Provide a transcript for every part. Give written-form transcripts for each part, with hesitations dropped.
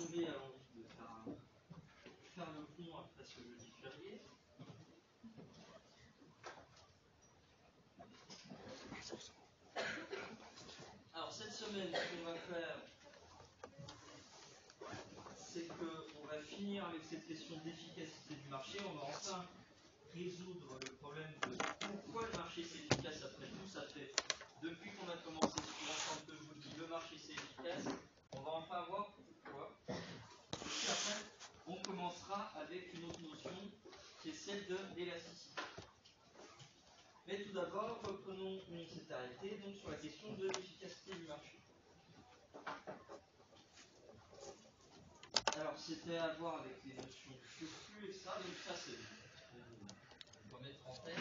tombé à l'envie de faire le pont après ce jeudi férié. Alors cette semaine, ce qu'on va faire, c'est qu'on va finir avec cette question d'efficacité du marché. On va enfin résoudre le problème de pourquoi le marché c'est efficace après tout. Ça fait depuis qu'on a commencé sur l'ensemble que je vous dis, le marché c'est efficace. On va enfin voir pourquoi. Et puis après, on commencera avec une autre notion qui est celle de l'élasticité. Mais tout d'abord, reprenons où on s'est arrêté, donc sur la question de l'efficacité du marché. Alors, c'était à voir avec les notions de surplus, etc. Donc ça, c'est on va mettre en tête.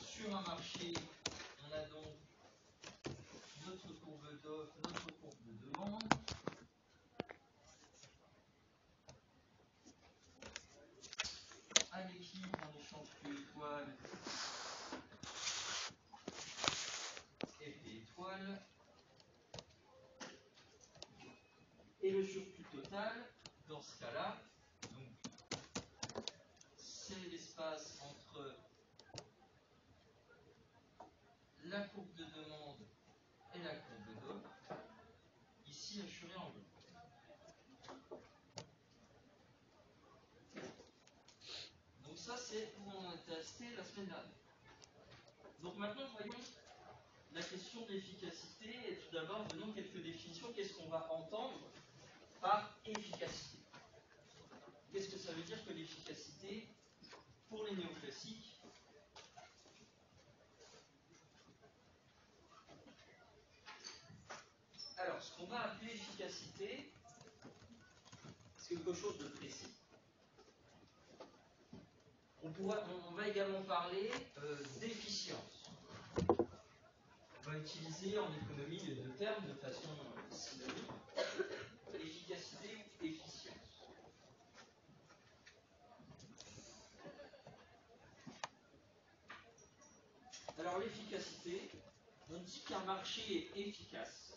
Sur un marché, on a donc notre courbe d'offre, notre courbe de demande. À l'équilibre en échange Q étoile et P étoile. Et le surplus total, dans ce cas-là, donc c'est l'espace entre la courbe de demande et la courbe d'offre, ici assurée en bleu. Donc ça, c'est où on était resté la semaine dernière. Donc maintenant, voyons la question de l'efficacité. Et tout d'abord, donnons quelques définitions. Qu'est-ce qu'on va entendre par efficacité? Qu'est-ce que ça veut dire que l'efficacité pour les néoclassiques? Alors, ce qu'on va appeler efficacité, c'est quelque chose de précis. On va également parler d'efficience. On va utiliser en économie les deux termes de façon synonyme. Efficacité ou efficience. Alors l'efficacité, on dit qu'un marché est efficace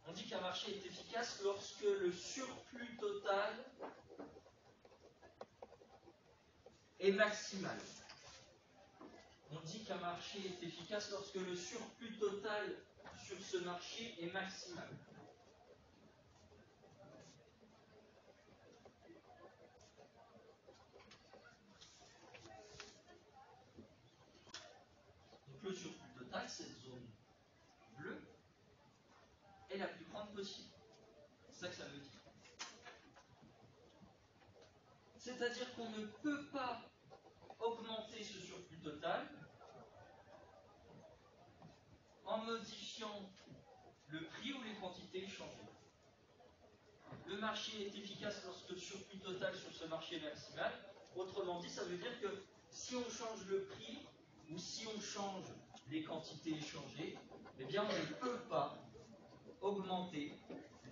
On dit qu'un marché est efficace lorsque le surplus total est maximal. On dit qu'un marché est efficace lorsque le surplus total sur ce marché est maximal. Donc le surplus total, cette zone bleue, est la plus grande possible. C'est ça que ça veut dire. C'est-à-dire qu'on ne peut pas augmenter ce surplus total en modifiant le prix ou les quantités échangées. Le marché est efficace lorsque le surplus total sur ce marché est maximal. Autrement dit, ça veut dire que si on change le prix ou si on change les quantités échangées, eh bien on ne peut pas augmenter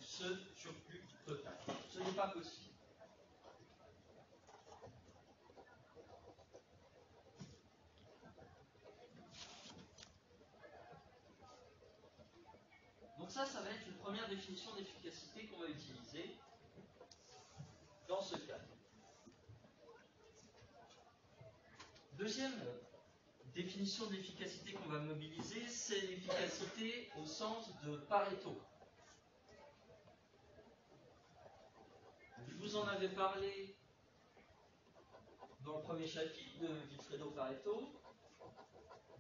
ce surplus total. Ce n'est pas possible. Donc ça va être une première définition d'efficacité qu'on va utiliser dans ce cas. Deuxième définition d'efficacité qu'on va mobiliser, c'est l'efficacité au sens de Pareto. Je vous en avais parlé dans le premier chapitre de Vilfredo Pareto,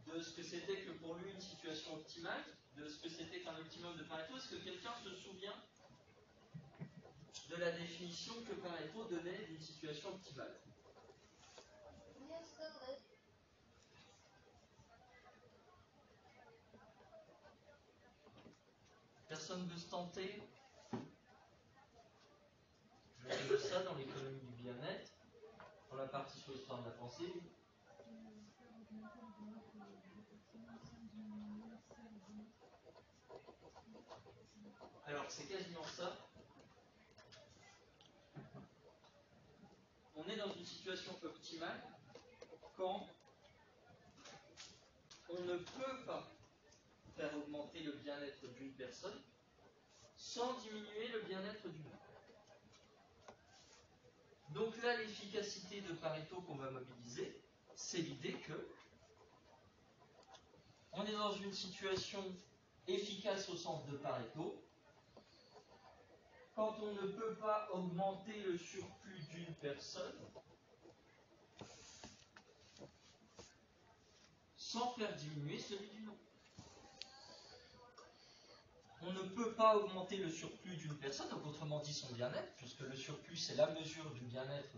de ce que c'était que pour lui une situation optimale, de ce que c'était qu'un optimum de Pareto. Est-ce que quelqu'un se souvient de la définition que Pareto donnait d'une situation optimale? Personne ne veut se tenter? Je fais ça dans l'économie du bien-être, dans la partie sur l'histoire de la pensée. Alors, c'est quasiment ça. On est dans une situation optimale quand on ne peut pas faire augmenter le bien-être d'une personne sans diminuer le bien-être d'une autre. Donc là, l'efficacité de Pareto qu'on va mobiliser, c'est l'idée que on est dans une situation efficace au sens de Pareto quand on ne peut pas augmenter le surplus d'une personne sans faire diminuer celui d'une autre. On ne peut pas augmenter le surplus d'une personne, donc autrement dit son bien-être, puisque le surplus c'est la mesure du bien-être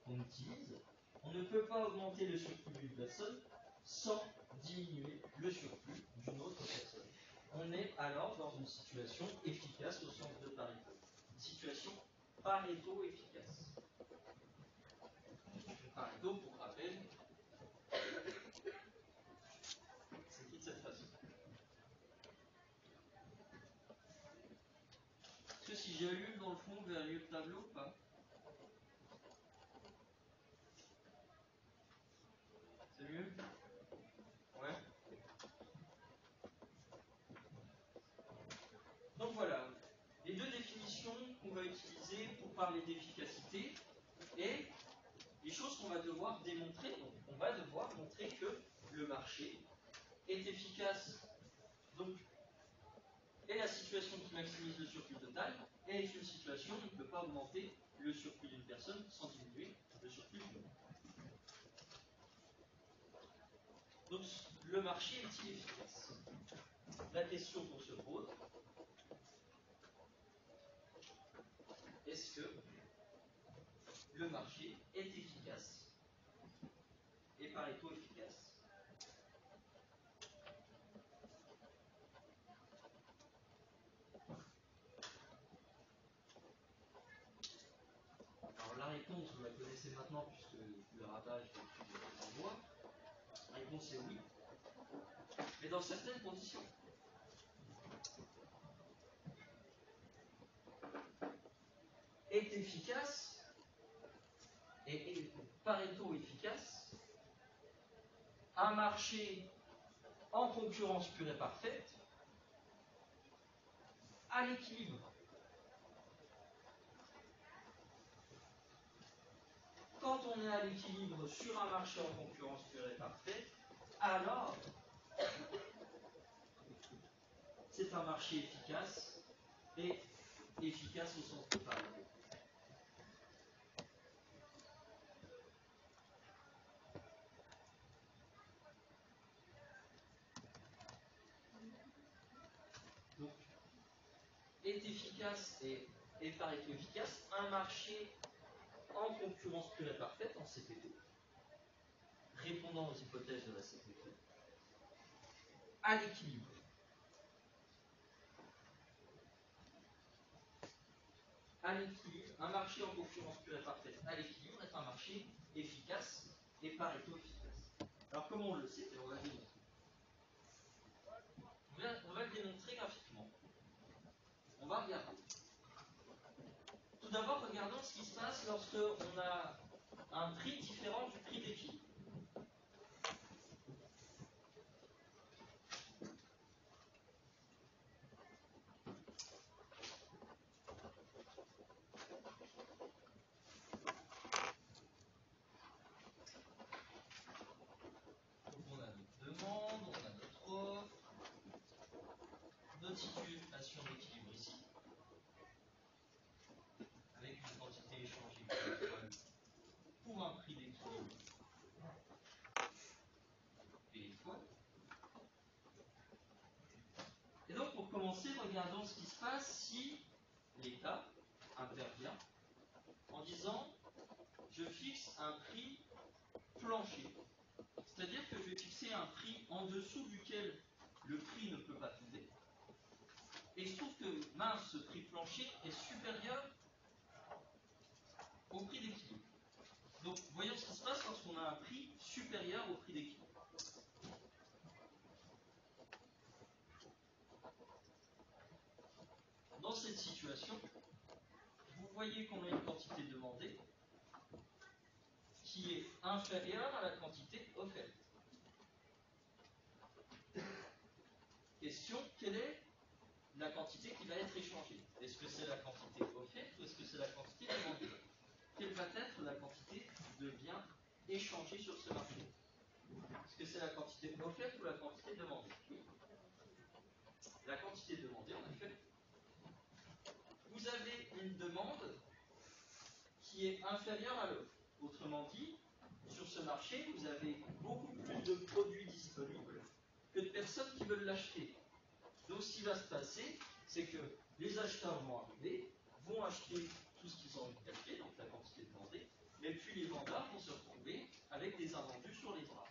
qu'on utilise. On ne peut pas augmenter le surplus d'une personne sans diminuer le surplus d'une autre personne. On est alors dans une situation efficace au sens de Pareto. Une situation Pareto efficace. Pareto, pour rappel, c'est écrit de cette façon. Est-ce que si j'allume dans le fond, vous verrez mieux le tableau ou pas? C'est mieux? Ouais. Donc voilà, les deux définitions qu'on va utiliser pour parler d'efficacité et les choses qu'on va devoir démontrer. Donc on va devoir montrer que le marché est efficace, donc est la situation qui maximise le surplus total, et est une situation où on ne peut pas augmenter le surplus d'une personne sans diminuer le surplus d'une autre. Donc le marché est-il efficace? La question qu'on se pose, est-ce que le marché est efficace et Pareto efficace? Alors la réponse, vous la connaissez maintenant puisque le rabat je l'ai en voix. La réponse est oui, mais dans certaines conditions. Est efficace et Pareto efficace un marché en concurrence pure et parfaite à l'équilibre. Quand on est à l'équilibre sur un marché en concurrence pure et parfaite, alors c'est un marché efficace et efficace au sens de Pareto. Donc, est efficace et est Pareto efficace un marché en concurrence pure et parfaite en CPP, répondant aux hypothèses de la CPP, à l'équilibre. À l'équilibre, un marché en concurrence pure et parfaite à l'équilibre est un marché efficace et Pareto efficace. Alors comment on le sait? On va le démontrer. On va le démontrer graphiquement. On va regarder. Tout d'abord, regardons ce qui se passe lorsque on a un prix différent du prix d'équilibre. Donc on a notre demande, on a notre offre, notre situation d'équilibre ici, avec une quantité échangée pour un prix d'équilibre P fois. Et donc pour commencer, regardons ce qui se passe si l'État intervient en disant je fixe un prix plancher. C'est-à-dire que je vais fixer un prix en dessous duquel le prix ne peut pas tomber. Et il se trouve que, mince, ce prix plancher est supérieur au prix d'équilibre. Donc, voyons ce qui se passe lorsqu'on a un prix supérieur au prix d'équilibre. Dans cette situation, vous voyez qu'on a une quantité demandée qui est inférieure à la quantité offerte. question, quelle est la quantité qui va être échangée? Est-ce que c'est la quantité offerte ou est-ce que c'est la quantité demandée? Quelle va être la quantité de biens échangés sur ce marché? Est-ce que c'est la quantité offerte ou la quantité demandée? La quantité demandée, en effet. Vous avez une demande qui est inférieure à l'offre. Autrement dit, sur ce marché, vous avez beaucoup plus de produits disponibles que de personnes qui veulent l'acheter. Donc ce qui va se passer, c'est que les acheteurs vont arriver, vont acheter tout ce qu'ils ont envie d'acheter, donc la quantité demandée, et puis les vendeurs vont se retrouver avec des invendus sur les bras.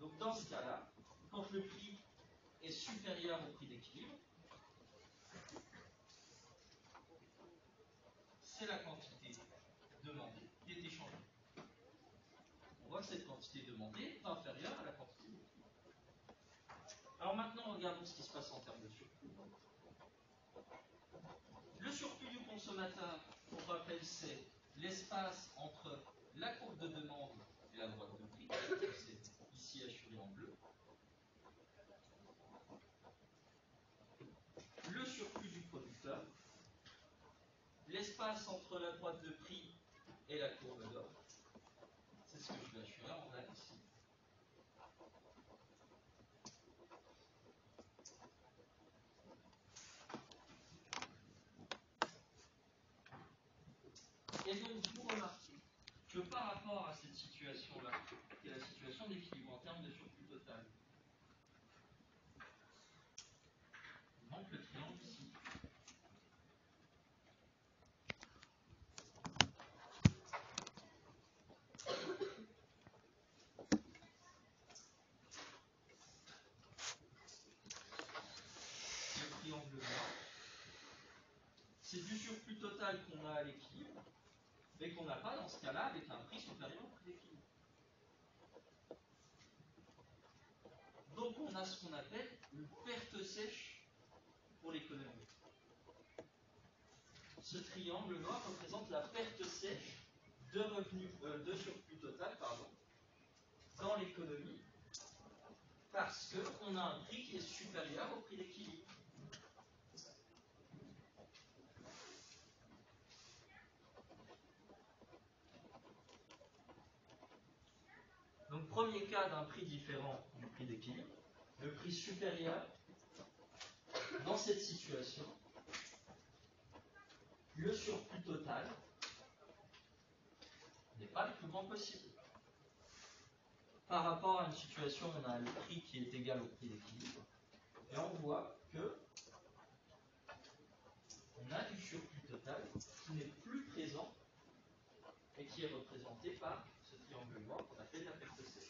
Donc dans ce cas-là, quand le prix est supérieur au prix d'équilibre, c'est la quantité demandée qui est échangée. On voit que cette quantité demandée est inférieure à la quantité d'équilibre. Alors maintenant, regardons ce qui se passe en termes de surplus. Le surplus du consommateur, on rappelle, c'est l'espace entre la courbe de demande et la droite de prix, c'est ici assuré en bleu. Le surplus du producteur, l'espace entre la droite de prix et la courbe d'offre, c'est ce que je vais assurer en vert ici. Et donc vous remarquez que par rapport à cette situation-là, qui est la situation d'équilibre en termes de surplus total, il manque le triangle ici. Le triangle noir, c'est du surplus total qu'on a à l'équilibre, mais qu'on n'a pas dans ce cas-là avec un prix supérieur au prix d'équilibre. Donc on a ce qu'on appelle une perte sèche pour l'économie. Ce triangle noir représente la perte sèche de revenus, de surplus total, dans l'économie, parce qu'on a un prix qui est supérieur au prix d'équilibre. Donc premier cas d'un prix différent du prix d'équilibre, le prix supérieur. Dans cette situation, le surplus total n'est pas le plus grand possible. Par rapport à une situation où on a le prix qui est égal au prix d'équilibre, et on voit que on a du surplus total qui n'est plus présent et qui est représenté par ce triangle noir qu'on appelle la perte sèche.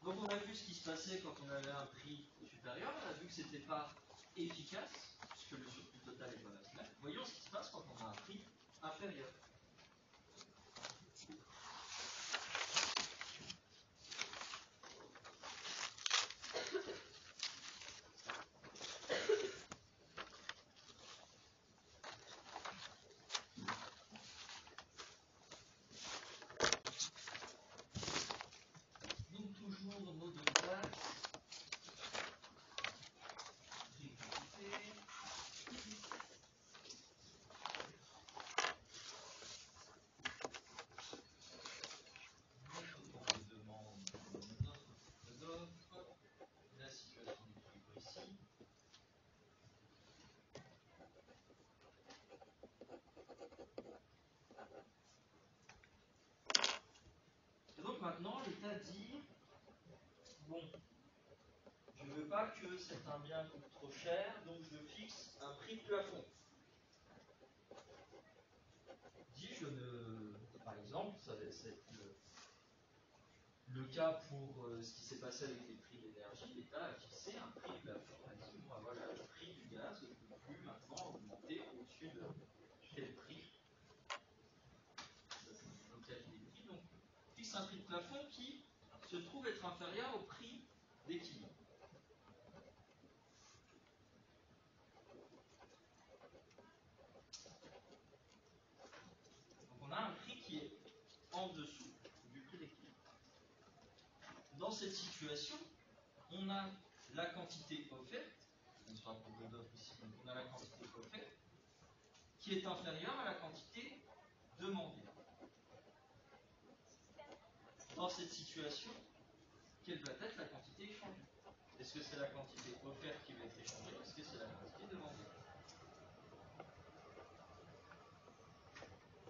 Donc on a vu ce qui se passait quand on avait un prix supérieur, on a vu que ce n'était pas efficace, puisque le surplus total n'est pas maximal. Voyons ce qui se passe quand on a un prix inférieur. Donc toujours nos deux axes. Prix quantité. que certains biens coûtent trop cher, donc je fixe un prix plafond. Par exemple, ça va être le cas pour ce qui s'est passé avec les prix de l'énergie. L'État a fixé un prix plafond. On a dit, bon, voilà, le prix du gaz ne peut plus maintenant augmenter au-dessus de tel prix. Ça, c'est le blocage des prix. Donc, on fixe un prix de plafond qui se trouve être inférieur au prix d'équilibre. Donc, on a un prix qui est en dessous du prix d'équilibre. Dans cette situation, on a la quantité offerte, on sera pour le d'offre ici, donc on a la quantité offerte qui est inférieure à la quantité demandée. Dans cette situation, quelle va être la quantité échangée? Est-ce que c'est la quantité offerte qui va être échangée? Est-ce que c'est la quantité demandée?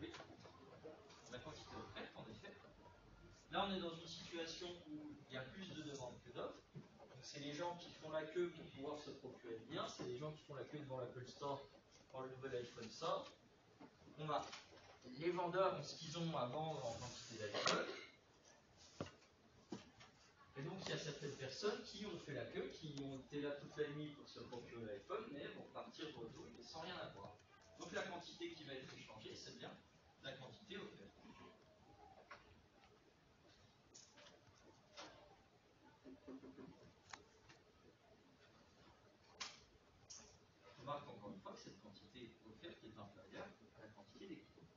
Oui, la quantité offerte, en effet. Là, on est dans une situation où il y a plus de demandes que d'offres. Donc, c'est les gens qui font la queue pour pouvoir se procurer le bien. C'est les gens qui font la queue devant l'Apple Store quand le nouvel iPhone sort. On a les vendeurs ont ce qu'ils ont à vendre en quantité d'iPhone. Et donc, il y a certaines personnes qui ont fait la queue, qui ont été là toute la nuit pour se procurer l'iPhone, mais vont partir de retour mais sans rien avoir. Donc, la quantité qui va être échangée, c'est bien la quantité offerte. On remarque encore une fois que cette quantité offerte est inférieure à la quantité d'équilibre.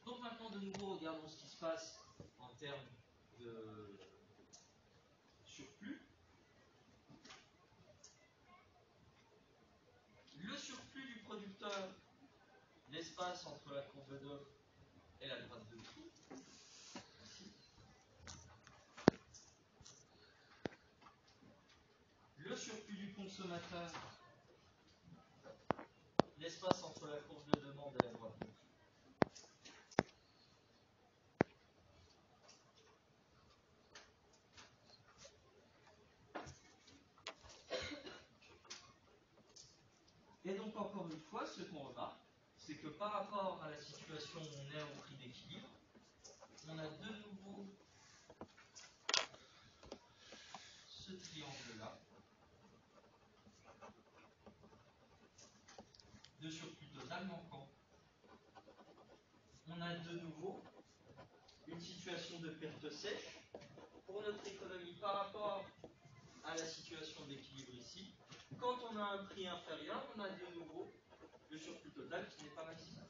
Donc, maintenant, de nouveau, regardons ce qui se passe en termes de surplus. Le surplus du producteur, l'espace entre la courbe d'offre et la droite de prix. Ici. Le surplus du consommateur, l'espace entre la courbe de demande et la droite de prix. Et donc, encore une fois, ce qu'on remarque, c'est que par rapport à la situation où on est au prix d'équilibre, on a de nouveau ce triangle-là de surplus total manquant. On a de nouveau une situation de perte sèche pour notre économie par rapport à la situation d'équilibre ici. Quand on a un prix inférieur, on a de nouveau le surplus total qui n'est pas maximal.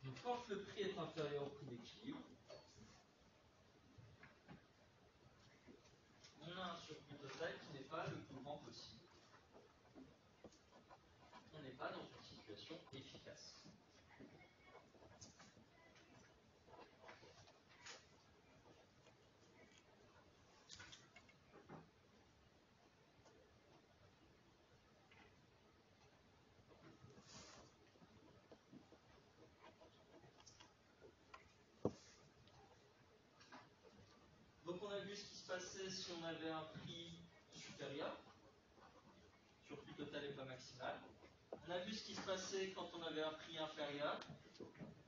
Donc quand le prix est inférieur au prix d'équilibre, on a un surplus total qui n'est pas le plus grand possible. On n'est pas dans une situation efficace. Donc on a vu ce qui se passait si on avait un prix supérieur, surplus total et pas maximal. On a vu ce qui se passait quand on avait un prix inférieur,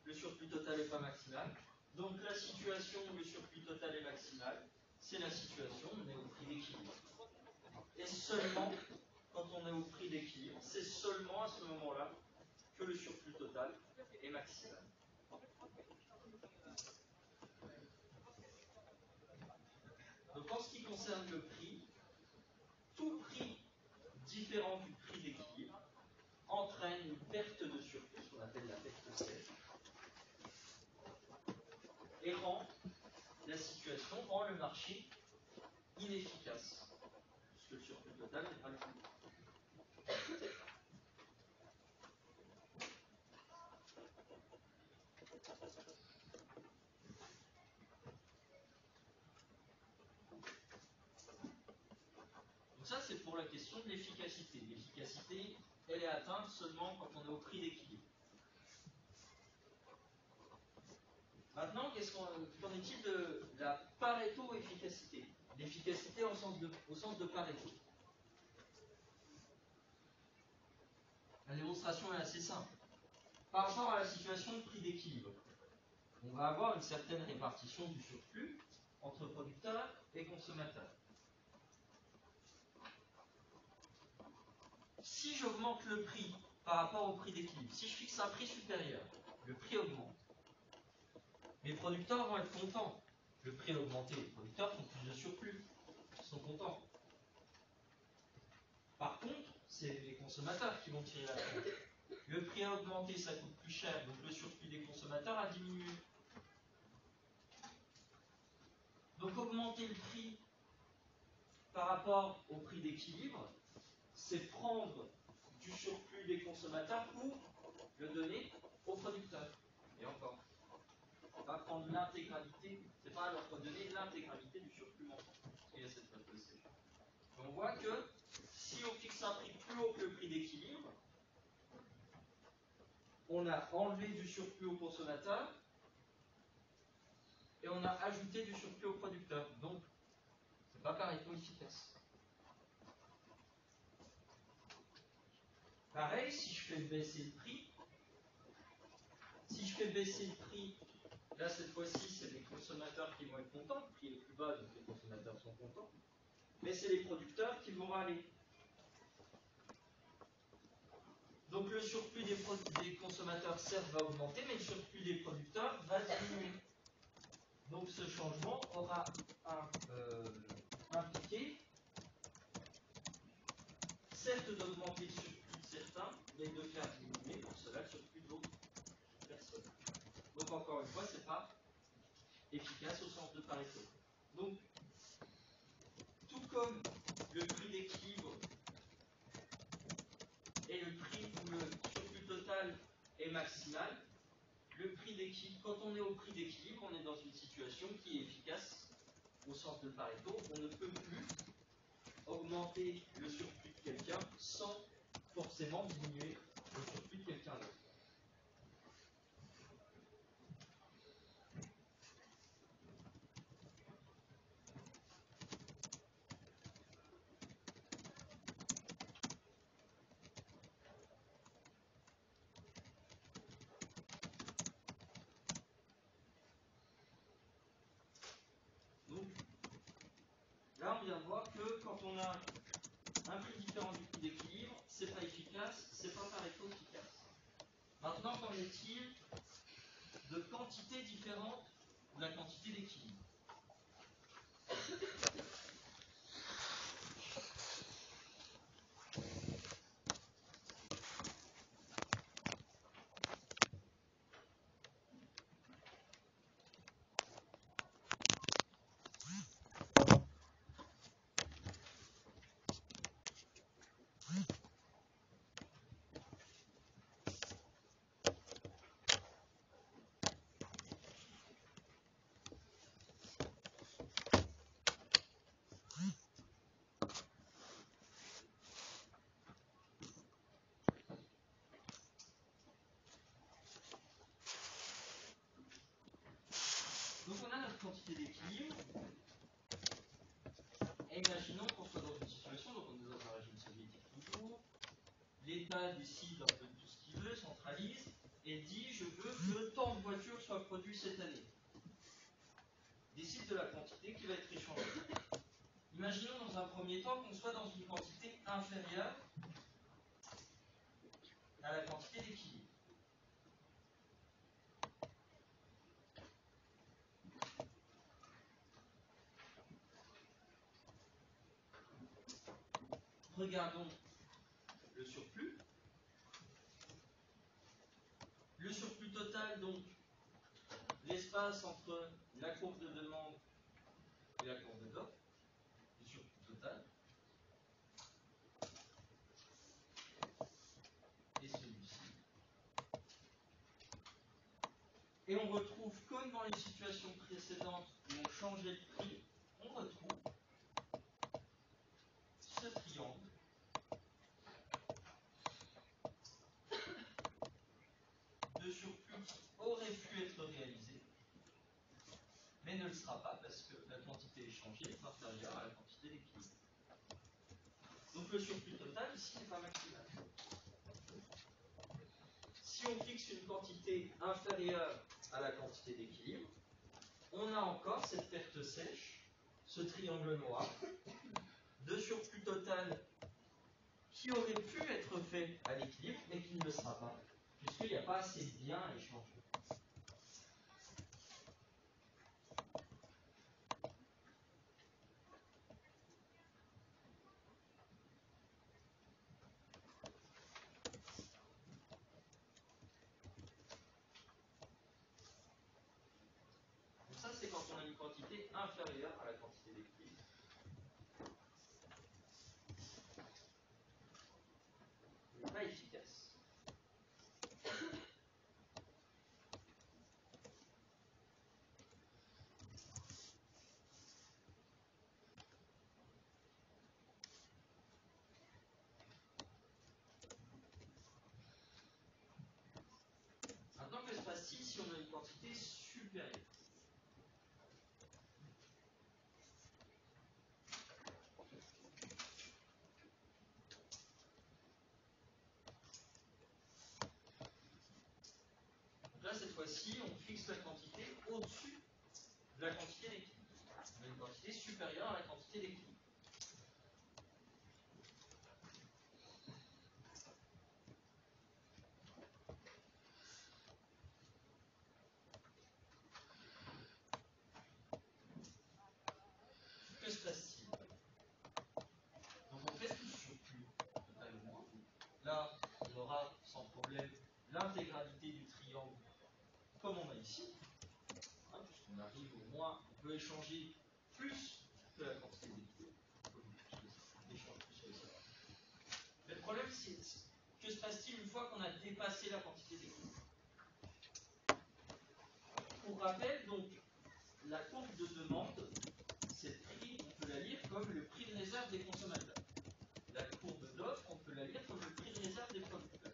le surplus total et pas maximal. Donc la situation où le surplus total est maximal, c'est la situation où on est au prix d'équilibre. Et seulement quand on est au prix d'équilibre, c'est seulement à ce moment-là que le surplus total est maximal. Donc en ce qui concerne le prix, tout prix différent du prix d'équilibre entraîne une perte de surplus, ce qu'on appelle la perte sèche, et rend le marché inefficace, puisque le surplus total n'est pas le plus grand. question de l'efficacité. L'efficacité, elle est atteinte seulement quand on est au prix d'équilibre. Maintenant, qu'en est-il de la Pareto-efficacité? L'efficacité au sens de Pareto. La démonstration est assez simple. Par rapport à la situation de prix d'équilibre, on va avoir une certaine répartition du surplus entre producteurs et consommateurs. Si j'augmente le prix par rapport au prix d'équilibre, si je fixe un prix supérieur, le prix augmente. Les producteurs vont être contents. Le prix a augmenté, les producteurs font plus de surplus, ils sont contents. Par contre, c'est les consommateurs qui vont tirer la tronche. Le prix a augmenté, ça coûte plus cher, donc le surplus des consommateurs a diminué. Donc augmenter le prix par rapport au prix d'équilibre, c'est prendre du surplus des consommateurs pour le donner aux producteurs. Et encore, on va prendre l'intégralité, c'est pas leur redonner l'intégralité du surplus montant. Il y a cette méthode. On voit que si on fixe un prix plus haut que le prix d'équilibre, on a enlevé du surplus aux consommateurs et on a ajouté du surplus aux producteurs. Donc, c'est pas Pareto efficace. Pareil, si je fais baisser le prix, là cette fois-ci c'est les consommateurs qui vont être contents, le prix est plus bas donc les consommateurs sont contents, mais c'est les producteurs qui vont râler. Donc le surplus des consommateurs certes va augmenter, mais le surplus des producteurs va diminuer. Donc ce changement aura impliqué certes d'augmenter le surplus de certains, mais de faire diminuer pour cela le surplus d'autres personnes. Donc encore une fois, ce n'est pas efficace au sens de Pareto. Donc, tout comme le prix d'équilibre et le prix où le surplus total est maximal, le prix d'équilibre, quand on est au prix d'équilibre, on est dans une situation qui est efficace au sens de Pareto. On ne peut plus augmenter le surplus de quelqu'un sans forcément diminuer le surplus de quelqu'un d'autre. Là, on vient de voir que quand on a un prix différent du prix d'équilibre, c'est pas efficace, c'est pas Pareto efficace. Maintenant, qu'en est-il de quantités différentes de la quantité d'équilibre? Donc on a notre quantité d'équilibre, et imaginons qu'on soit dans une situation, donc on est dans un régime soviétique toujours, l'État décide un peu de tout ce qu'il veut, centralise, et dit je veux que tant de voitures soient produites cette année. Décide de la quantité qui va être échangée. Imaginons dans un premier temps qu'on soit dans une quantité inférieure à la quantité d'équilibre. Regardons le surplus. Le surplus total, donc, l'espace entre la courbe de demande et la courbe d'offre, le surplus total, et celui-ci. Et on retrouve, comme dans les situations précédentes où on changeait le prix, on retrouve ce triangle parce que la quantité échangée est inférieure à la quantité d'équilibre. Donc le surplus total ici n'est pas maximal. Si on fixe une quantité inférieure à la quantité d'équilibre, on a encore cette perte sèche, ce triangle noir, de surplus total qui aurait pu être fait à l'équilibre, mais qui ne le sera pas, puisqu'il n'y a pas assez de biens à échanger. Donc ça, c'est quand on a une quantité inférieure à la quantité d'équilibre. Pas efficace. Maintenant, que se passe-t-il si on a une quantité supérieure? Donc là, cette fois-ci, on fixe la quantité au-dessus de la quantité d'équilibre. On a une quantité supérieure à la quantité d'équilibre. Que se passe-t-il? Donc on fait tout surplus totalement. Là, on aura sans problème l'intégralité du triangle comme on a ici. Hein, puisqu'on arrive au moins, on peut échanger plus que la quantité d'équilibre. Mais le problème, c'est que se passe-t-il une fois qu'on a dépassé la quantité d'équilibre? Pour rappel, donc, la courbe de demande, c'est le prix, on peut la lire comme le prix de réserve des consommateurs. La courbe d'offre, on peut la lire comme le prix de réserve des producteurs.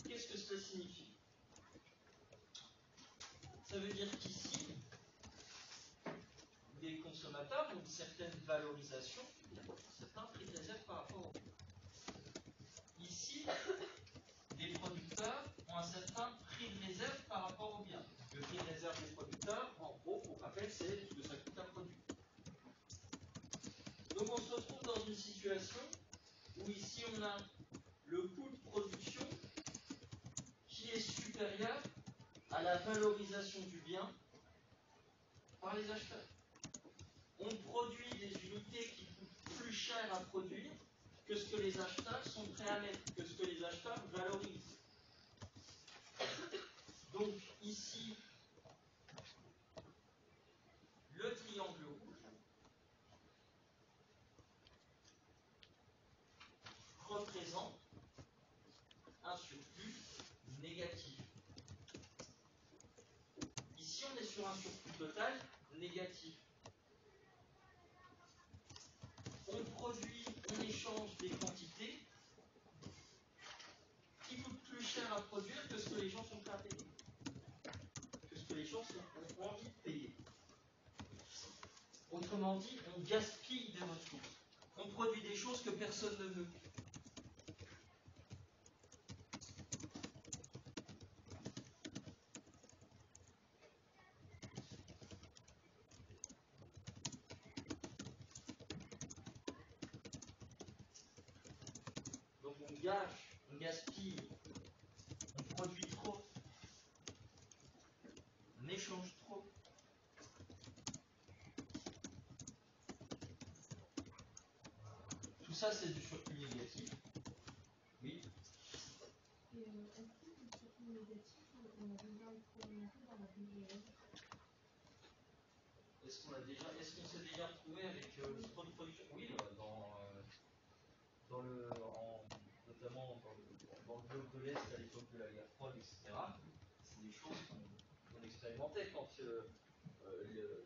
Qu'est-ce que cela signifie? Ça veut dire qu'ici, les consommateurs ont une certaine valorisation, un certain prix de réserve par rapport au prix. Ici, les producteurs ont un certain prix de réserve par rapport au bien. Le prix de réserve des producteurs, en gros, pour rappel, c'est ce que ça coûte un produit. Donc on se retrouve dans une situation où ici on a le coût de production qui est supérieur à la valorisation du bien par les acheteurs. On produit des unités qui coûtent plus cher à produire que ce que les acheteurs sont prêts à mettre, que ce que les acheteurs valorisent. Donc ici, le triangle rouge représente un surplus négatif. Ici, on est sur un surplus total négatif. On produit, on échange des quantités qui coûtent plus cher à produire que ce que les gens sont prêts à payer, que ce que les gens ont envie de payer. Autrement dit, on gaspille des ressources. On produit des choses que personne ne veut. Donc on gâche, on gaspille, on produit trop, on échange trop. Tout ça, c'est du surplus négatif. Oui. Et est-ce que le surplus négatif, on a déjà expérimenté dans la vie réelle? Est-ce qu'on s'est déjà retrouvé avec trop de production? Oui, notamment dans le bloc de l'Est à l'époque de la guerre froide, etc. C'est des choses qu'on expérimentait quand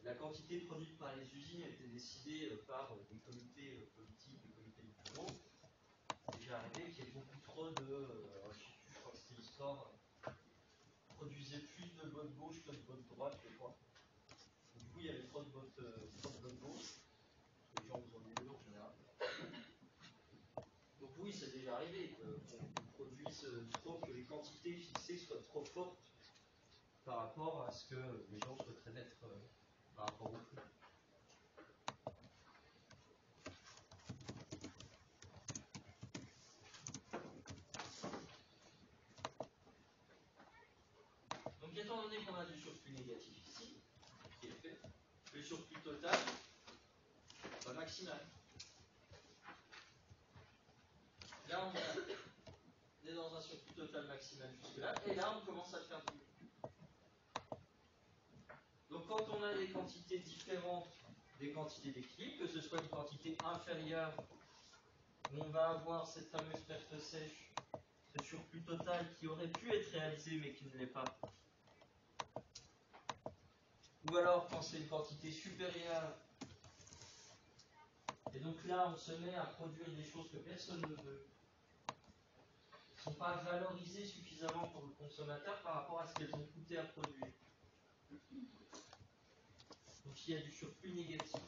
la quantité produite par les usines était décidée par des comités politiques, des comités du bureau. C'est déjà arrivé qu'il y ait beaucoup trop de, je crois que c'était l'histoire, produisait plus de vote gauche que de vote droite, je crois. Du coup, il y avait trop de bottes gauche. Les gens vous ont mis en général. Donc oui, c'est déjà arrivé qu'on produise trop, que les quantités fixées soient trop fortes par rapport à ce que les gens souhaiteraient mettre par rapport au flux. Donc étant donné qu'on a du surplus négatif ici, qui est fait, le surplus total va maximal. Là, on est dans un surplus total maximal jusque-là, et là, on commence à faire du. Donc quand on a des quantités différentes des quantités d'équilibre, que ce soit une quantité inférieure, où on va avoir cette fameuse perte sèche, ce surplus total qui aurait pu être réalisé mais qui ne l'est pas. Ou alors quand c'est une quantité supérieure, et donc là on se met à produire des choses que personne ne veut, qui ne sont pas valorisées suffisamment pour le consommateur par rapport à ce qu'elles ont coûté à produire. Donc il y a du surplus négatif.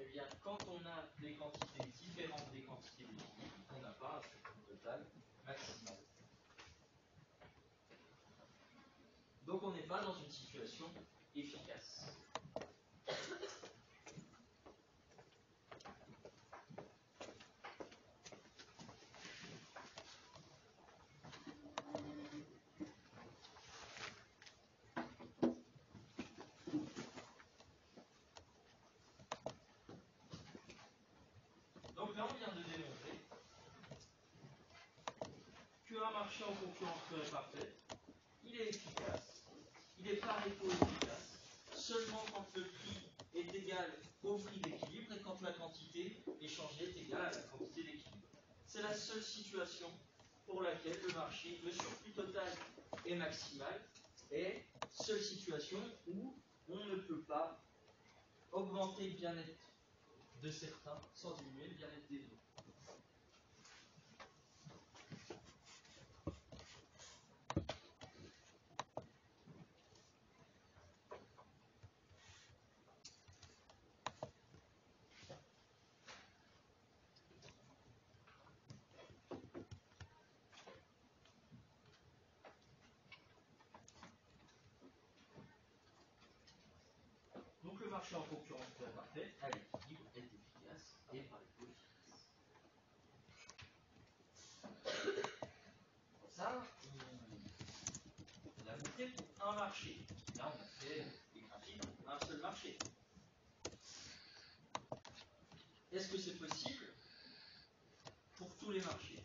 Eh bien, quand on a des quantités différentes des quantités d'équilibre, on n'a pas un surplus total maximal. Donc on n'est pas dans une situation efficace. Donc là, on vient de démontrer qu'un marché en concurrence pure et parfaite, il est efficace, il est pareto-efficace, seulement quand le prix est égal au prix d'équilibre et quand la quantité échangée est égale à la quantité d'équilibre. C'est la seule situation pour laquelle le marché, le surplus total est maximal, et seule situation où on ne peut pas augmenter le bien-être de certains sans diminuer le bien-être des autres. Donc le marché en concurrence pure et parfaite, à l'équilibre, est efficace et pareto-efficace. Ça, on a montré pour un marché. Là, on a fait des graphiques pour un seul marché. Est-ce que c'est possible pour tous les marchés?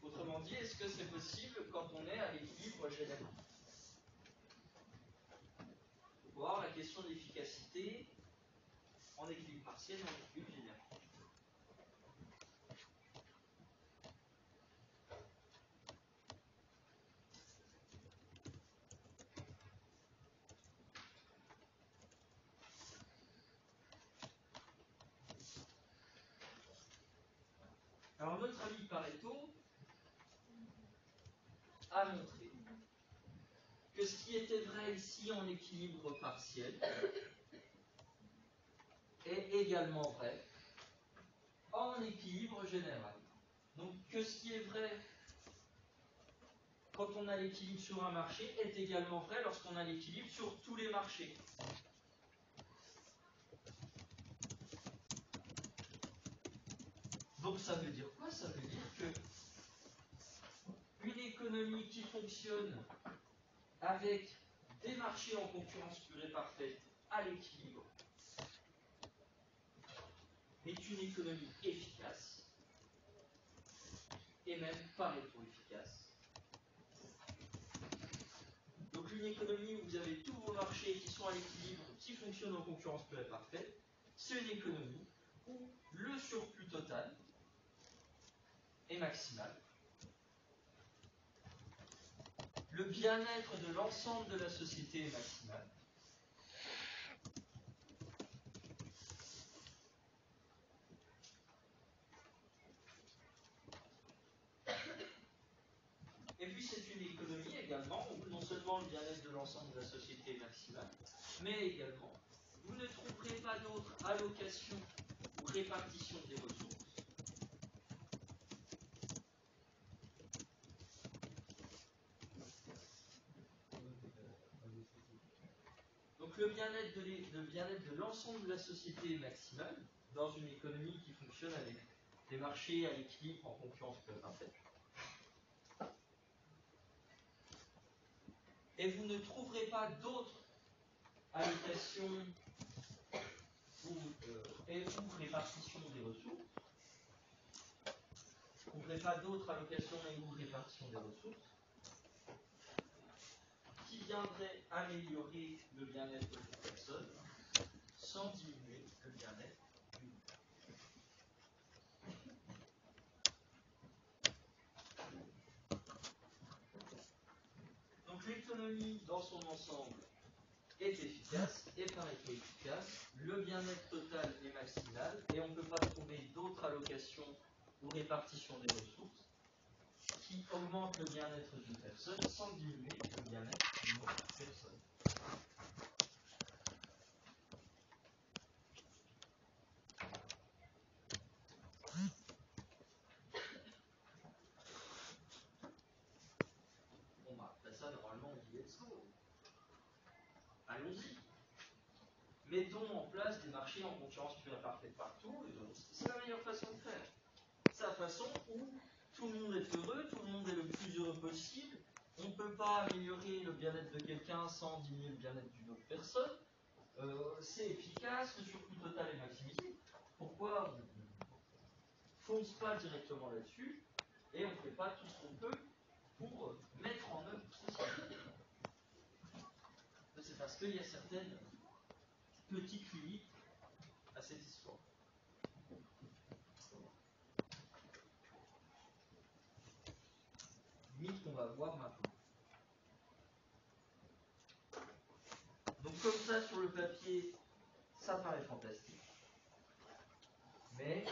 Autrement dit, est-ce que c'est possible quand on est à l'équilibre général? Il faut voir la question de l'efficacité en équilibre partiel et en équilibre général. Alors notre ami Pareto a montré que ce qui était vrai ici en équilibre partiel est également vrai en équilibre général. Donc que ce qui est vrai quand on a l'équilibre sur un marché est également vrai lorsqu'on a l'équilibre sur tous les marchés. Donc ça veut dire quoi? Ça veut dire que une économie qui fonctionne avec des marchés en concurrence pure et parfaite à l'équilibre est une économie efficace et même pareto-efficace. Donc une économie où vous avez tous vos marchés qui sont à l'équilibre, qui fonctionnent en concurrence pure et parfaite, c'est une économie où le surplus total est maximal. Le bien-être de l'ensemble de la société est maximal. Et puis c'est une économie également où non seulement seulement le bien-être de l'ensemble de la société est maximal, mais également, vous ne trouverez pas d'autre allocation ou répartition des ressources donc le bien-être de l'ensemble de la société est maximal dans une économie qui fonctionne avec des marchés à l'équilibre en concurrence parfaite. Et vous ne trouverez pas d'autres allocations et ou répartition des ressources. Vous ne trouverez pas d'autres allocations et ou répartition des ressources qui viendraient améliorer le bien-être de la personne sans diminuer le bien-être du groupe. Donc l'économie dans son ensemble est efficace, est un effet efficace, le bien-être total est maximal et on ne peut pas trouver d'autres allocations ou répartition des ressources qui augmentent le bien-être d'une personne sans diminuer le bien-être d'une autre personne. Bon bah après ça normalement on dit let's go. Allons-y. Mettons en place des marchés en concurrence parfaite partout, c'est la meilleure façon de faire. C'est la façon où tout le monde est heureux, tout le monde est le plus heureux possible, on ne peut pas améliorer le bien-être de quelqu'un sans diminuer le bien-être d'une autre personne, c'est efficace, le surcoût total est maximisé. Pourquoi on ne fonce pas directement là-dessus et on ne fait pas tout ce qu'on peut pour mettre en œuvre ceci? C'est parce qu'il y a certaines petites limites à cette histoire. Limite qu'on va voir maintenant. Donc comme ça sur le papier, ça paraît fantastique. Mais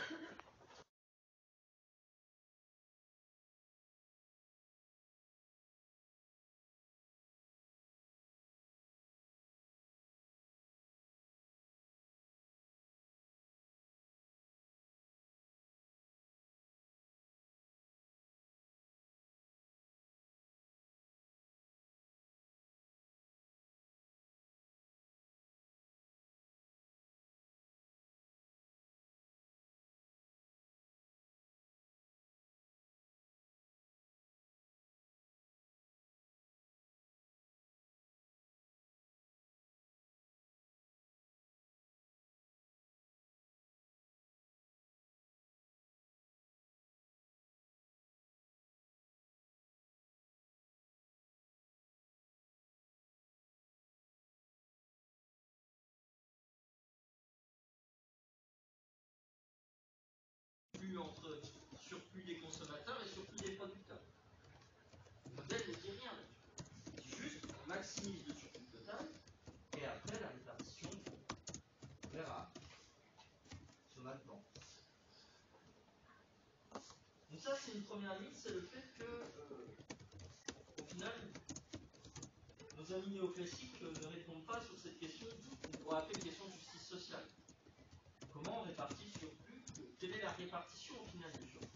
plus entre surplus des consommateurs et surplus des producteurs. Le modèle ne dit rien là-dessus. C'est juste on maximise le surplus total et après la répartition, on verra sur le temps. Donc ça c'est une première limite, c'est le fait que au final nos amis néoclassiques ne répondent pas sur cette question qu'on pourrait appeler une question de justice sociale. Comment on répartit le surplus? Quelle est la répartition au final du surplus?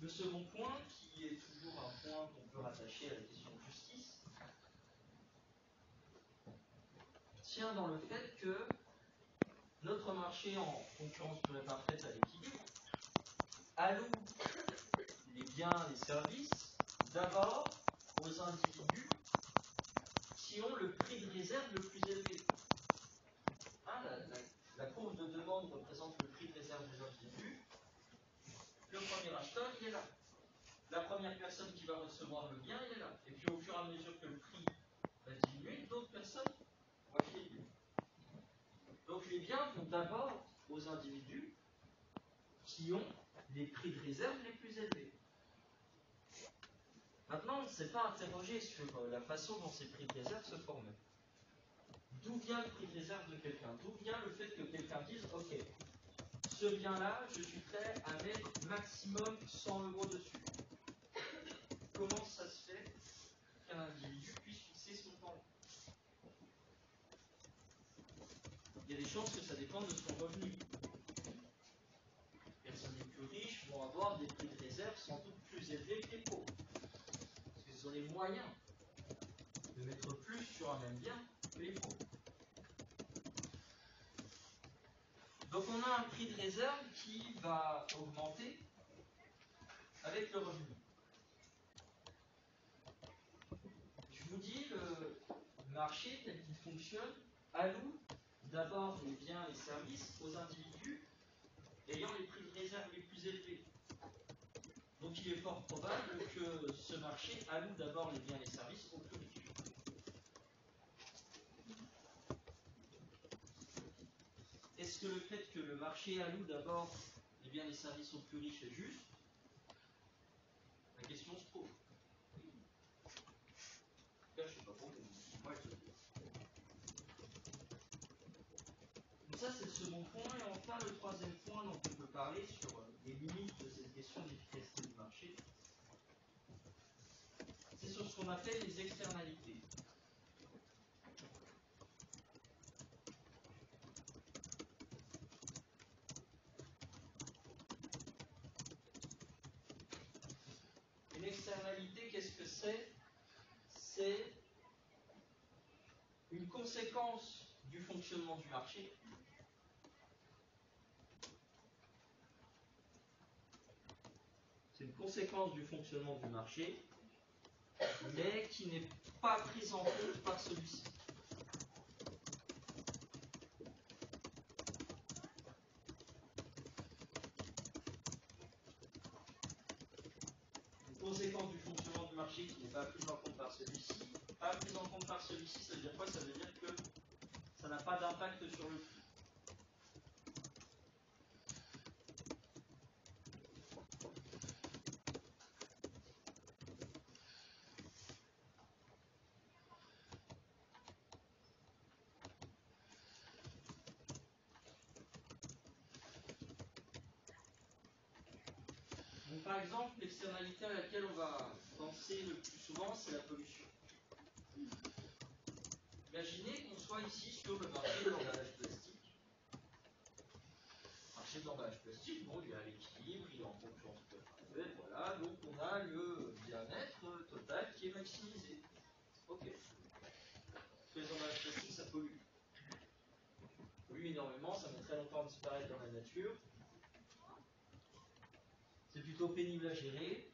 Le second point, qui est toujours un point qu'on peut rattacher à la question de justice, tient dans le fait que notre marché en concurrence parfaite à l'équilibre alloue les biens et services d'abord aux individus qui ont le prix de réserve le plus élevé. Hein, la courbe de demande représente le prix de réserve des individus. Le premier acheteur, il est là. La première personne qui va recevoir le bien, il est là. Et puis au fur et à mesure que le prix va diminuer, d'autres personnes vont acheter mieux. Donc les biens vont d'abord aux individus qui ont les prix de réserve les plus élevés. Maintenant, on ne s'est pas interrogé sur la façon dont ces prix de réserve se formaient. d'où vient le prix de réserve de quelqu'un? D'où vient le fait que quelqu'un dise, ok, ce bien-là, je suis prêt à mettre maximum 100 € dessus. Comment ça se fait qu'un individu puisse fixer son temps? Il y a des chances que ça dépende de son revenu. Les personnes les plus riches vont avoir des prix de réserve sans doute plus élevés que les pauvres. Parce qu'ils ont les moyens de mettre plus sur un même bien que les pauvres. Donc on a un prix de réserve qui va augmenter avec le revenu. Je vous dis, le marché tel qu'il fonctionne alloue d'abord les biens et services aux individus ayant les prix de réserve les plus élevés. Donc il est fort probable que ce marché alloue d'abord les biens et les services aux plus riches. Est-ce que le fait que le marché alloue d'abord les biens et les services aux plus riches est juste? La question se pose. Oui. En tout cas, je ne sais pas pour vous. Moi, je le dis. Donc ça, c'est le second point. Et enfin, le troisième point dont on peut parler sur les limites de cette question d'efficacité du marché, c'est sur ce qu'on appelle les externalités. Une externalité, qu'est-ce que c'est? C'est une conséquence du fonctionnement du marché. C'est une conséquence du fonctionnement du marché, mais qui n'est pas prise en compte par celui-ci. Une conséquence du fonctionnement du marché qui n'est pas prise en compte par celui-ci. Pas prise en compte par celui-ci, ça veut dire quoi? Ça veut dire que ça n'a pas d'impact sur le prix. Donc, par exemple, l'externalité à laquelle on va penser le plus souvent, c'est la pollution. Imaginez qu'on soit ici sur le marché de l'emballage plastique. Le marché de l'emballage plastique, bon, il est à l'équilibre, il est en concurrence parfaite, voilà, donc on a le bien-être total qui est maximisé. Ok. Parce que les emballages plastiques, ça pollue. Ça pollue énormément, ça met très longtemps à disparaître dans la nature. C'est plutôt pénible à gérer.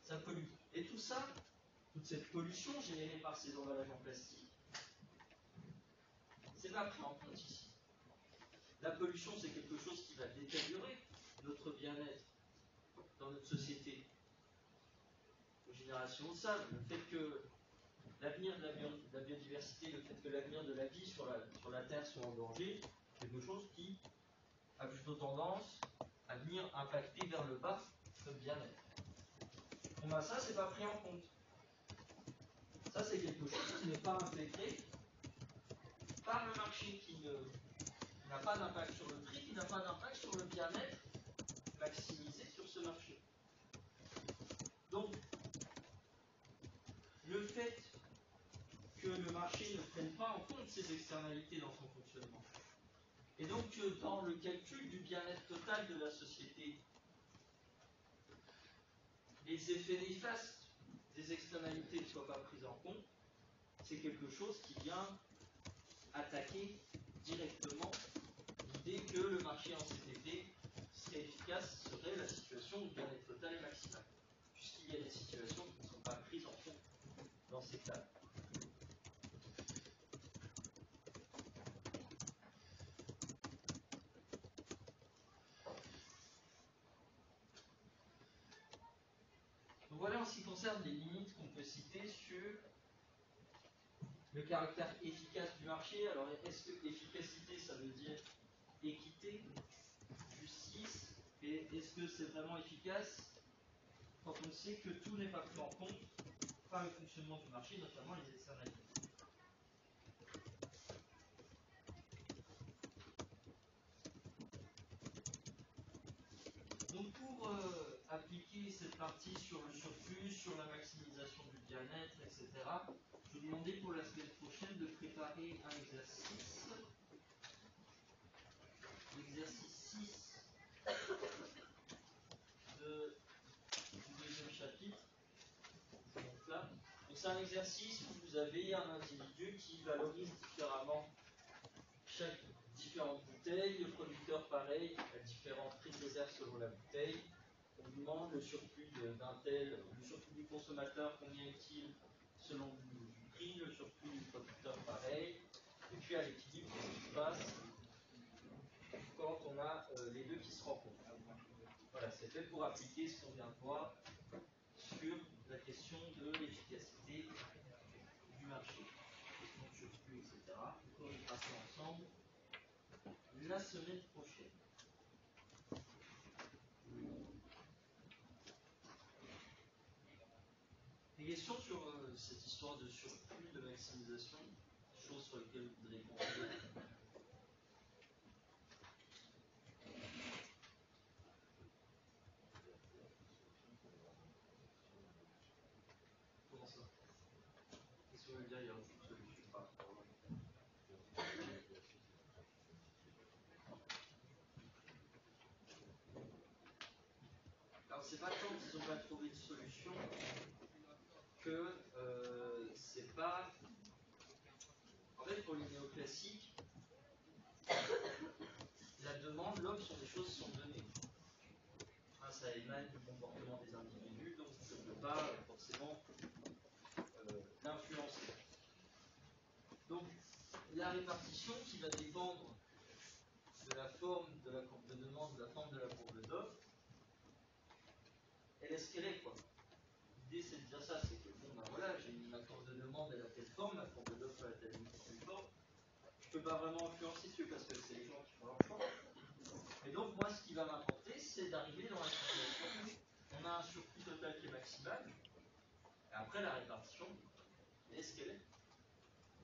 Ça pollue. Et tout ça, toute cette pollution générée par ces emballages en plastique, c'est pas pris en compte ici. La pollution, c'est quelque chose qui va détériorer notre bien-être dans notre société. Nos générations le savent. Le fait que l'avenir de la biodiversité, le fait que l'avenir de la vie sur la Terre soit en danger, c'est quelque chose qui a plutôt tendance à venir impacter vers le bas notre bien-être. Bon ben ça, c'est pas pris en compte. Ça, c'est quelque chose qui n'est pas intégré par le marché, qui n'a pas d'impact sur le prix, qui n'a pas d'impact sur le bien-être maximisé sur ce marché. Donc, le fait que le marché ne prenne pas en compte ces externalités dans son fonctionnement, et donc que dans le calcul du bien-être total de la société, les effets néfastes des externalités ne soient pas pris en compte, c'est quelque chose qui vient attaquer directement l'idée que le marché en CTP serait efficace, serait la situation de bien-être total et maximal, puisqu'il y a des situations qui ne sont pas prises en compte dans ces cas. Donc voilà en ce qui concerne les limites qu'on peut citer sur le caractère efficace du marché. Alors est-ce que efficacité ça veut dire équité, justice, et est-ce que c'est vraiment efficace quand on sait que tout n'est pas pris en compte par le fonctionnement du marché, notamment les externalités? appliquer cette partie sur le surplus, sur la maximisation du bien-être, etc., je vous demandais pour la semaine prochaine de préparer un exercice. L'exercice 6 du deuxième chapitre. Donc là, c'est un exercice où vous avez un individu qui valorise différemment chaque différente bouteille. Le producteur, pareil, a différents prix de réserve selon la bouteille. On vous demande le surplus d'un tel, le surplus du consommateur, combien est-il selon du prix, le surplus du producteur, pareil. Et puis à l'équilibre, qu'est-ce qui se passe quand on a les deux qui se rencontrent. Voilà, c'est fait pour appliquer ce qu'on vient de voir sur la question de l'efficacité du marché, question de surplus, etc. Donc on y passera ensemble la semaine prochaine. Des questions sur cette histoire de surplus, de maximisation, choses sur lesquelles vous voudrez continuer. Comment ça? Qu'est-ce que vous voulez dire, il y a aucune solution par rapport à Alors, c'est pas tant qu'ils n'ont pas trouvé de solution que c'est pas. En fait, pour les néoclassiques, la demande, l'offre sont des choses qui sont données. Ça émane du comportement des individus, donc on ne peut pas forcément l'influencer. Donc, la répartition qui va dépendre de la forme de la courbe de demande, de la forme de la courbe d'offre, elle est ce qu'elle est, quoi. L'idée, c'est de dire ça, c'est que, bon, ben voilà, j'ai ma courbe de demande, elle a telle forme, ma courbe d'offre, elle a telle forme. Je ne peux pas vraiment influencer dessus, parce que c'est les gens qui font leur choix. Et donc, moi, ce qui va m'importer, c'est d'arriver dans la situation où on a un surplus total qui est maximal, et après, la répartition, elle est ce qu'elle est.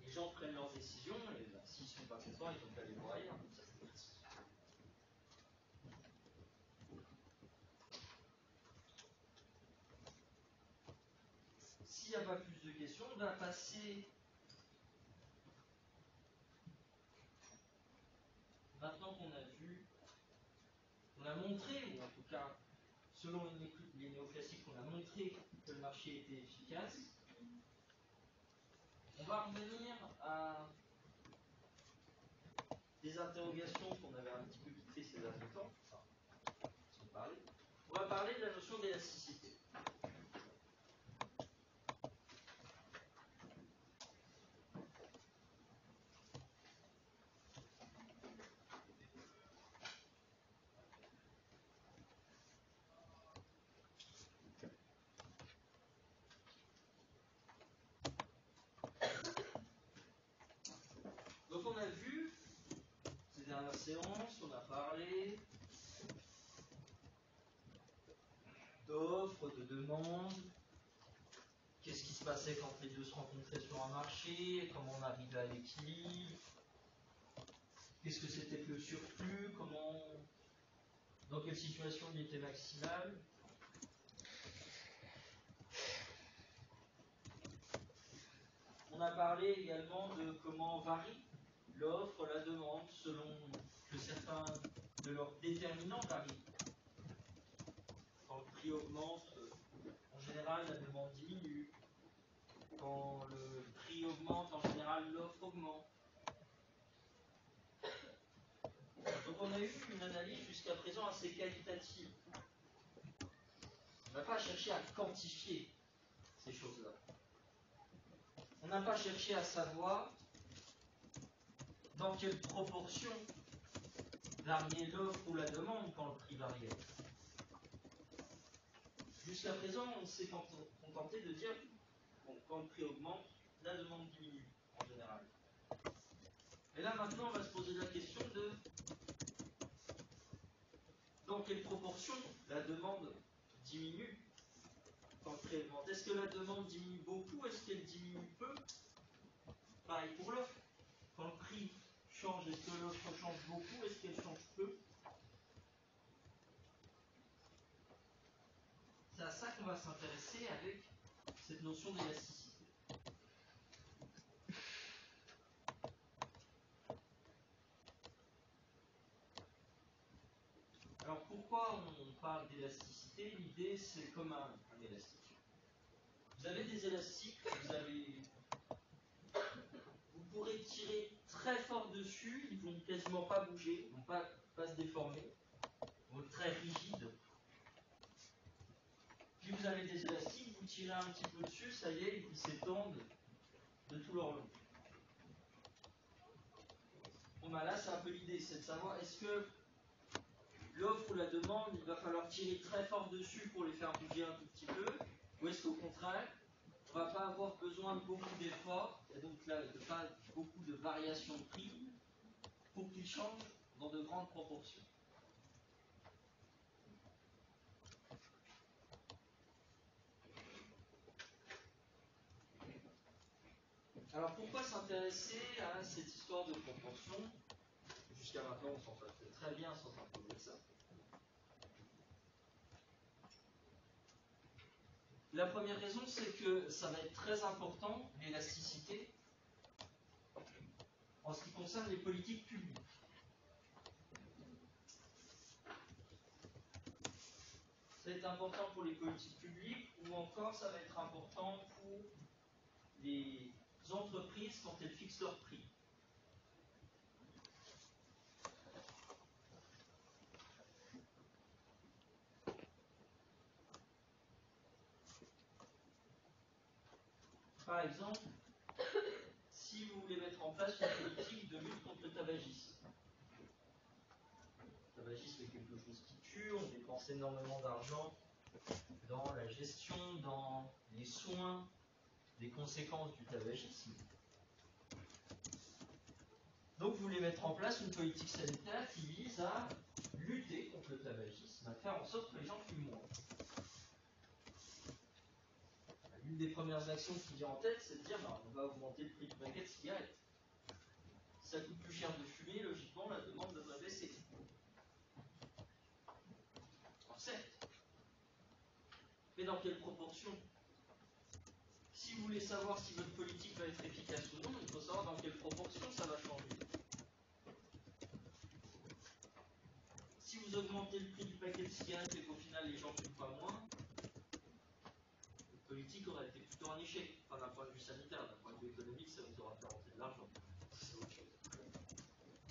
Les gens prennent leurs décisions, et ben, s'ils ne sont pas contents, ils n'ont qu'à aller voir ailleurs. Ça, c'est triste. S'il n'y a pas plus de questions, on va passer. Maintenant qu'on a vu, on a montré, ou en tout cas, selon les néoclassiques, on a montré que le marché était efficace, on va revenir à des interrogations qu'on avait un petit peu quittées ces derniers temps. On va parler de la notion d'élasticité. Donc on a vu, ces dernières séances, on a parlé d'offres, de demandes, qu'est-ce qui se passait quand les deux se rencontraient sur un marché, comment on arrivait à l'équilibre, qu'est-ce que c'était que le surplus, dans quelle situation il était maximal. On a parlé également de comment varie l'offre, la demande, selon que certains de leurs déterminants varient. Quand le prix augmente, en général, la demande diminue. Quand le prix augmente, en général, l'offre augmente. Donc on a eu une analyse jusqu'à présent assez qualitative. On n'a pas cherché à quantifier ces choses-là. On n'a pas cherché à savoir dans quelle proportion variait l'offre ou la demande quand le prix variait. Jusqu'à présent, on s'est contenté de dire bon, quand le prix augmente, la demande diminue en général. Et là maintenant, on va se poser la question de dans quelle proportion la demande diminue quand le prix augmente. Est-ce que la demande diminue beaucoup? Est-ce qu'elle diminue peu? Pareil pour l'offre. Quand le prix change, est-ce que l'offre change beaucoup? Est-ce qu'elle change peu? qu'on va s'intéresser avec cette notion d'élasticité. Alors pourquoi on parle d'élasticité? L'idée c'est comme un élastique. Vous avez des élastiques, vous pourrez tirer très fort dessus, ils vont quasiment pas bouger, ils vont pas se déformer, ils vont être très rigides. Puis vous avez des élastiques, vous tirez un petit peu dessus, ça y est, ils s'étendent de tout leur long. Bon ben là c'est un peu l'idée, c'est de savoir est-ce que l'offre ou la demande, il va falloir tirer très fort dessus pour les faire bouger un tout petit peu, ou est-ce qu'au contraire, on ne va pas avoir besoin de beaucoup d'efforts, et donc là, de pas beaucoup de variations de prix, pour qu'ils changent dans de grandes proportions. Alors pourquoi s'intéresser à cette histoire de proportion? Jusqu'à maintenant, on s'en sortait très bien sans s'imposer ça. La première raison, c'est que ça va être très important, l'élasticité, en ce qui concerne les politiques publiques. Ça va être important pour les politiques publiques, ou encore ça va être important pour les entreprises quand elles fixent leurs prix. Par exemple, si vous voulez mettre en place une politique de lutte contre le tabagisme. Le tabagisme est quelque chose qui tue, on dépense énormément d'argent dans la gestion, dans les soins des conséquences du tabagisme. Donc vous voulez mettre en place une politique sanitaire qui vise à lutter contre le tabagisme, à faire en sorte que les gens fument moins. L'une des premières actions qui vient en tête, c'est de dire on va augmenter le prix du paquet de cigarettes. Si ça coûte plus cher de fumer, logiquement la demande devrait baisser. Alors certes, mais dans quelle proportion? Si vous voulez savoir si votre politique va être efficace ou non, il faut savoir dans quelle proportion ça va changer. Si vous augmentez le prix du paquet de cigarettes et qu'au final les gens ne fument pas moins, votre politique aurait été plutôt un échec. Enfin, d'un point de vue sanitaire, d'un point de vue économique, ça vous aura fait rentrer de l'argent. C'est autre chose.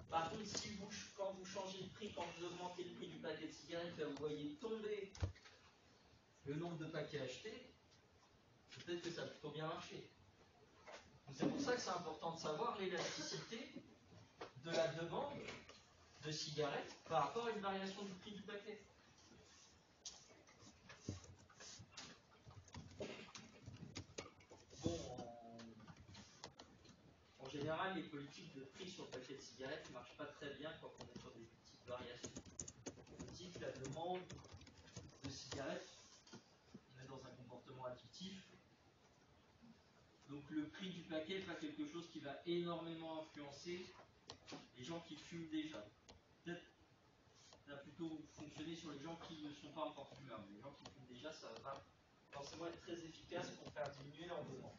Par contre, si quand vous changez le prix, quand vous augmentez le prix du paquet de cigarettes, là vous voyez tomber le nombre de paquets achetés, peut-être que ça a plutôt bien marché. C'est pour ça que c'est important de savoir l'élasticité de la demande de cigarettes par rapport à une variation du prix du paquet. Bon, en général, les politiques de prix sur le paquet de cigarettes ne marchent pas très bien quand on est sur des petites variations. On dit que la demande de cigarettes, on est dans un comportement addictif. Donc le prix du paquet n'est pas quelque chose qui va énormément influencer les gens qui fument déjà. Peut-être ça va plutôt fonctionner sur les gens qui ne sont pas encore fumeurs. Les gens qui fument déjà, ça va forcément être très efficace pour faire diminuer leur demande.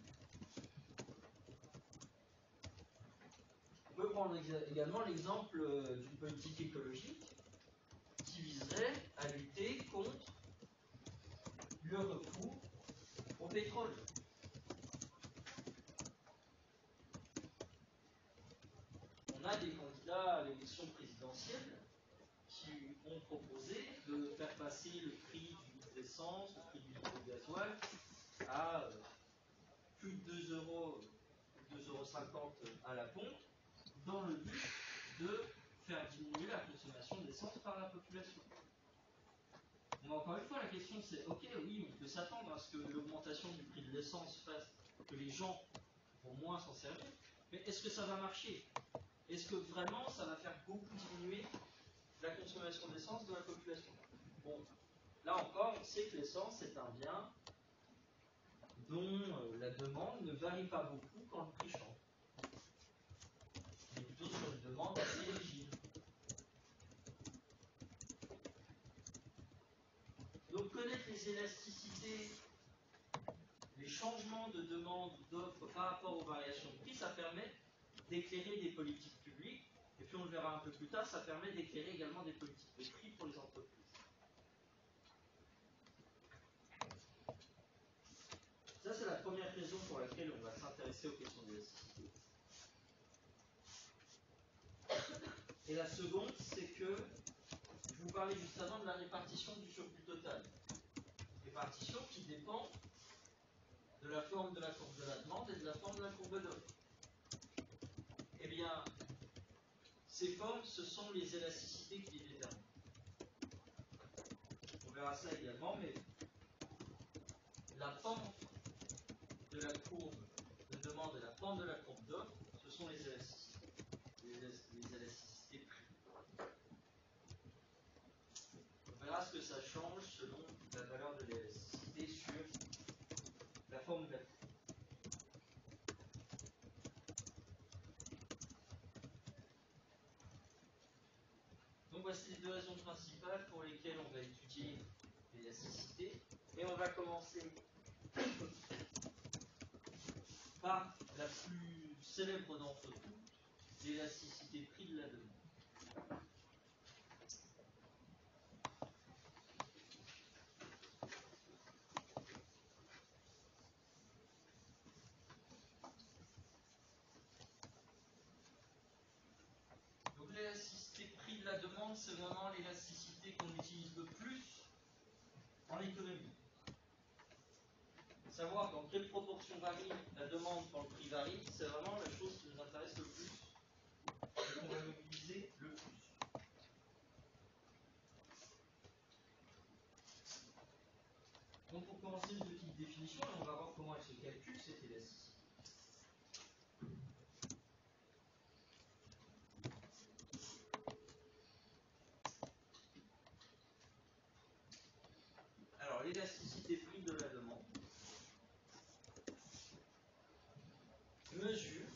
On peut prendre également l'exemple d'une politique écologique qui viserait à lutter contre le recours au pétrole. On a des candidats à l'élection présidentielle qui ont proposé de faire passer le prix du litre d'essence, le prix du litre de gasoil à plus de 2 euros, 2,50 € à la pompe, dans le but de faire diminuer la consommation d'essence par la population. Donc encore une fois, la question c'est, ok, oui, on peut s'attendre à ce que l'augmentation du prix de l'essence fasse que les gens vont moins s'en servir, mais est-ce que ça va marcher? Est-ce que vraiment ça va faire beaucoup diminuer la consommation d'essence de la population? Bon, là encore, on sait que l'essence est un bien dont la demande ne varie pas beaucoup quand le prix change. On est plutôt sur une demande assez rigide. Donc connaître les les élasticités, les changements de demande ou d'offre par rapport aux variations de prix, ça permet d'éclairer des politiques publiques, et puis on le verra un peu plus tard, ça permet d'éclairer également des politiques de prix pour les entreprises. Ça, c'est la première raison pour laquelle on va s'intéresser aux questions d'élasticité. Et la seconde, c'est que je vous parlais juste avant de la répartition du surplus total. Répartition qui dépend de la forme de la courbe de la demande et de la forme de la courbe d'offre. Eh bien, ces formes, ce sont les élasticités qui les déterminent. On verra ça également, mais la pente de la courbe de demande et la pente de la courbe d'offre, ce sont les élasticités. Les élasticités prix. On verra ce que ça change selon la valeur de l'élasticité sur la forme de la courbe. Donc voici les deux raisons principales pour lesquelles on va étudier l'élasticité. Et on va commencer par la plus célèbre d'entre toutes, l'élasticité prix de la demande. Donc l'élasticité prix de la demande, c'est vraiment l'élasticité qu'on utilise le plus en économie. Savoir dans quelle proportion varie la demande quand le prix varie, c'est vraiment la chose qui nous intéresse le plus et qu'on va mobiliser le plus. Donc pour commencer, une petite définition et on va voir comment elle se calcule cette élasticité. Alors l'élasticité prix de la demande mesure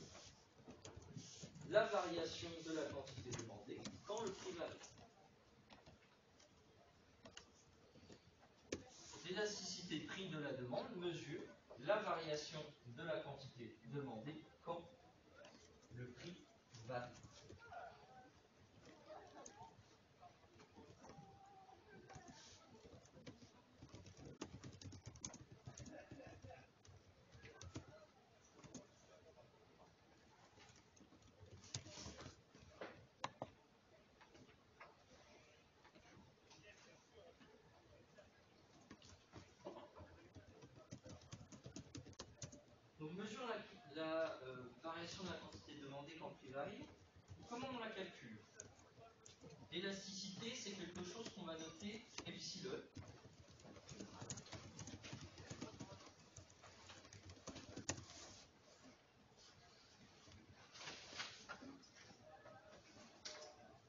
la variation de la quantité demandée quand le prix varie. L'élasticité prix de la demande mesure la variation de la quantité demandée quand le prix varie. Donc mesure la variation de la quantité demandée quand le prix varie. Comment on la calcule? L'élasticité, c'est quelque chose qu'on va noter epsilon.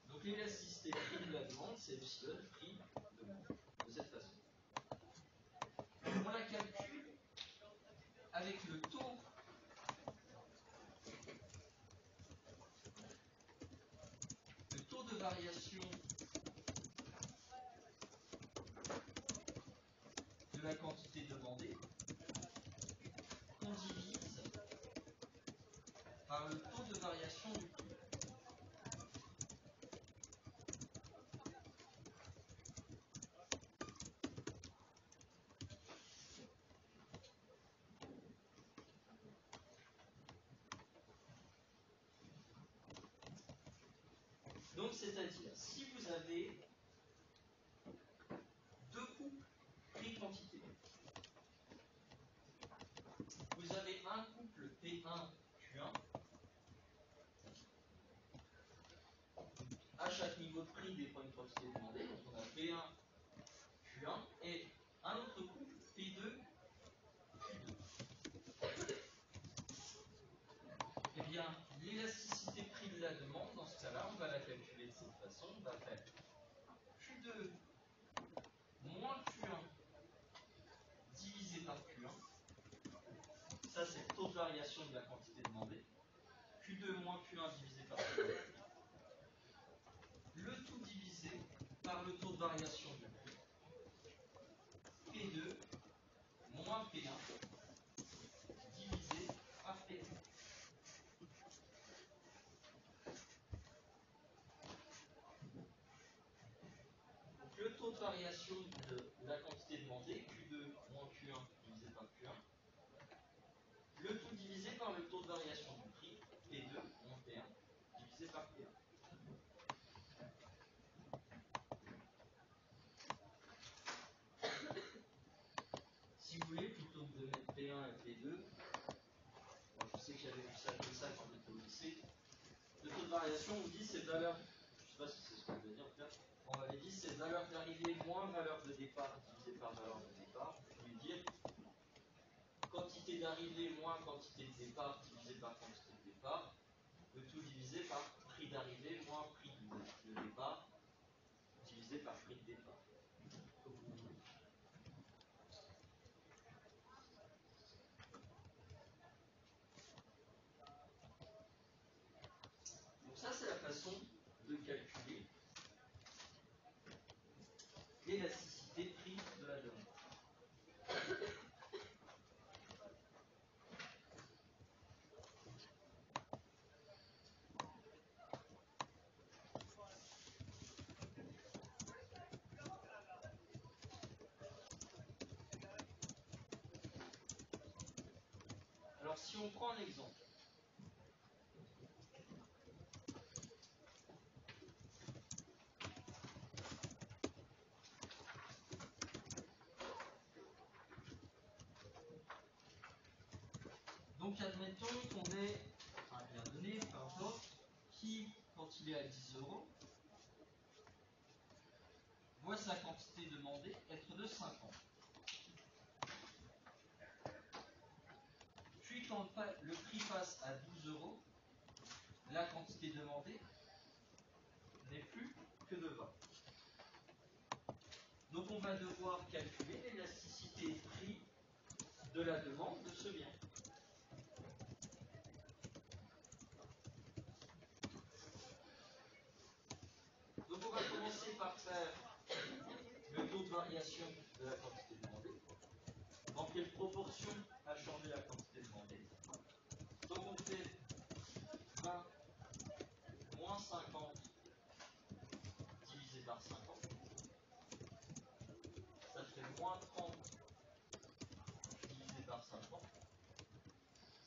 Donc l'élasticité prix de la demande, c'est epsilon prix de demande, de cette façon. On la calcule avec le taux de variation de la quantité demandée qu'on divise par le taux de variation du prix. Donc c'est-à-dire, si vous avez deux couples prix-quantité, vous avez un couple P1-Q1, à chaque niveau de prix dépend une quantité demandée, donc on a P1-Q1, et un autre couple P2-Q2. Eh bien, l'élasticité prix de la demande, dans ce cas-là, on va la calculer de cette façon, on va faire Q2 moins Q1 divisé par Q1, ça c'est le taux de variation de la quantité demandée, Q2 moins Q1 divisé par Q1, le tout divisé par le taux de variation du prix, P2 moins P1 divisé par P2. Donc le taux de variation de la quantité demandée, Q2 moins Q1 divisé par Q1, le tout divisé par le taux de variation du prix, P2 moins P1 divisé par P1. Si vous voulez, plutôt que de mettre P1 et P2, bon, je sais que j'avais vu ça comme ça quand j'étais au lycée, le taux de variation, on dit c'est valeur, je ne sais pas si c'est ce qu'on veut dire, on m'avait dit c'est valeur d'arrivée moins valeur de départ divisé par valeur de départ. Je voulais dire quantité d'arrivée moins quantité de départ divisé par quantité de départ, le tout divisé par prix d'arrivée moins prix de départ divisé par prix de départ. Donc ça c'est la façon de calculer l'élasticité prix de la demande. Alors si on prend un exemple, donc admettons qu'on ait un bien donné, peu importe, qui, quand il est à 10 euros, voit sa quantité demandée être de 50. Puis quand le prix passe à 12 euros, la quantité demandée n'est plus que de 20. Donc on va devoir calculer l'élasticité prix de la demande de ce bien. Donc on va commencer par faire le taux de variation de la quantité demandée. Dans quelle proportion a changé la quantité demandée? Donc on fait 20 moins 50 divisé par 50. Ça fait moins 30 divisé par 50.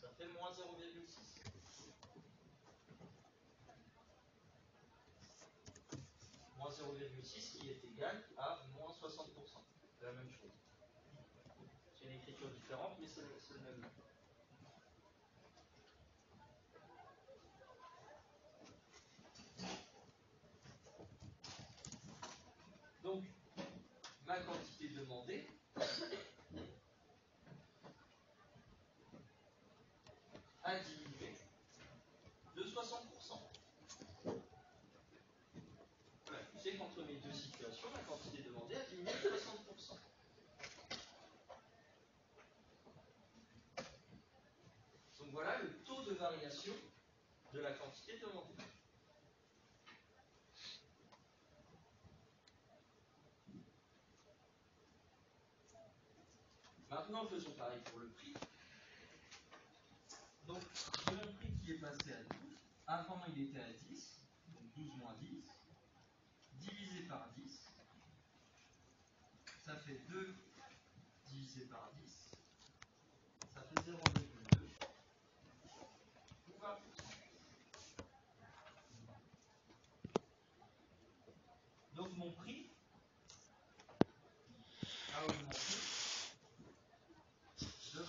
Ça fait moins 0,6. Moins 0,6 qui est égal à moins 60%. C'est la même chose. C'est une écriture différente, mais c'est le même nom. Donc, ma quantité demandée a diminué de 60%. Voilà, tu sais qu'entre mes deux situations, la quantité demandée a diminué de 60%. Donc voilà le taux de variation de la quantité demandée. Maintenant, faisons pareil pour le prix. Donc, j'ai mon prix qui est passé à 12. Avant, il était à 10. Donc 12 moins 10. Divisé par 10. Ça fait 2 divisé par 10. Ça fait 0,2. Ou 20%. Donc, mon prix a augmenté de 20%.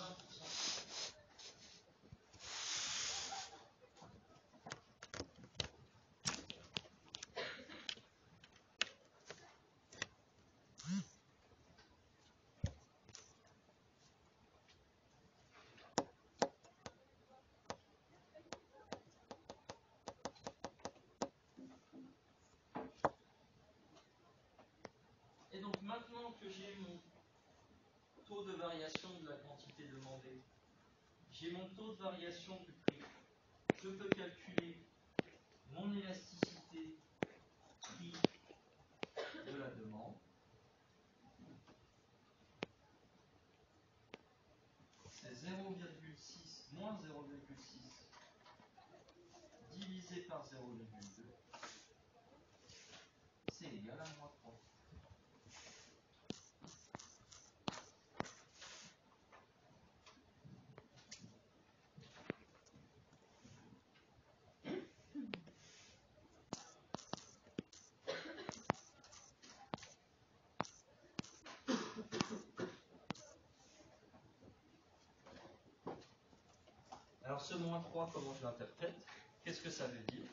Et donc maintenant que j'ai mon taux de variation de la quantité demandée, j'ai mon taux de variation du prix, je peux calculer mon élasticité prix de la demande. par 0,2, c'est égal à moins 3. Alors ce moins 3, comment je l'interprète? Qu'est-ce que ça veut dire?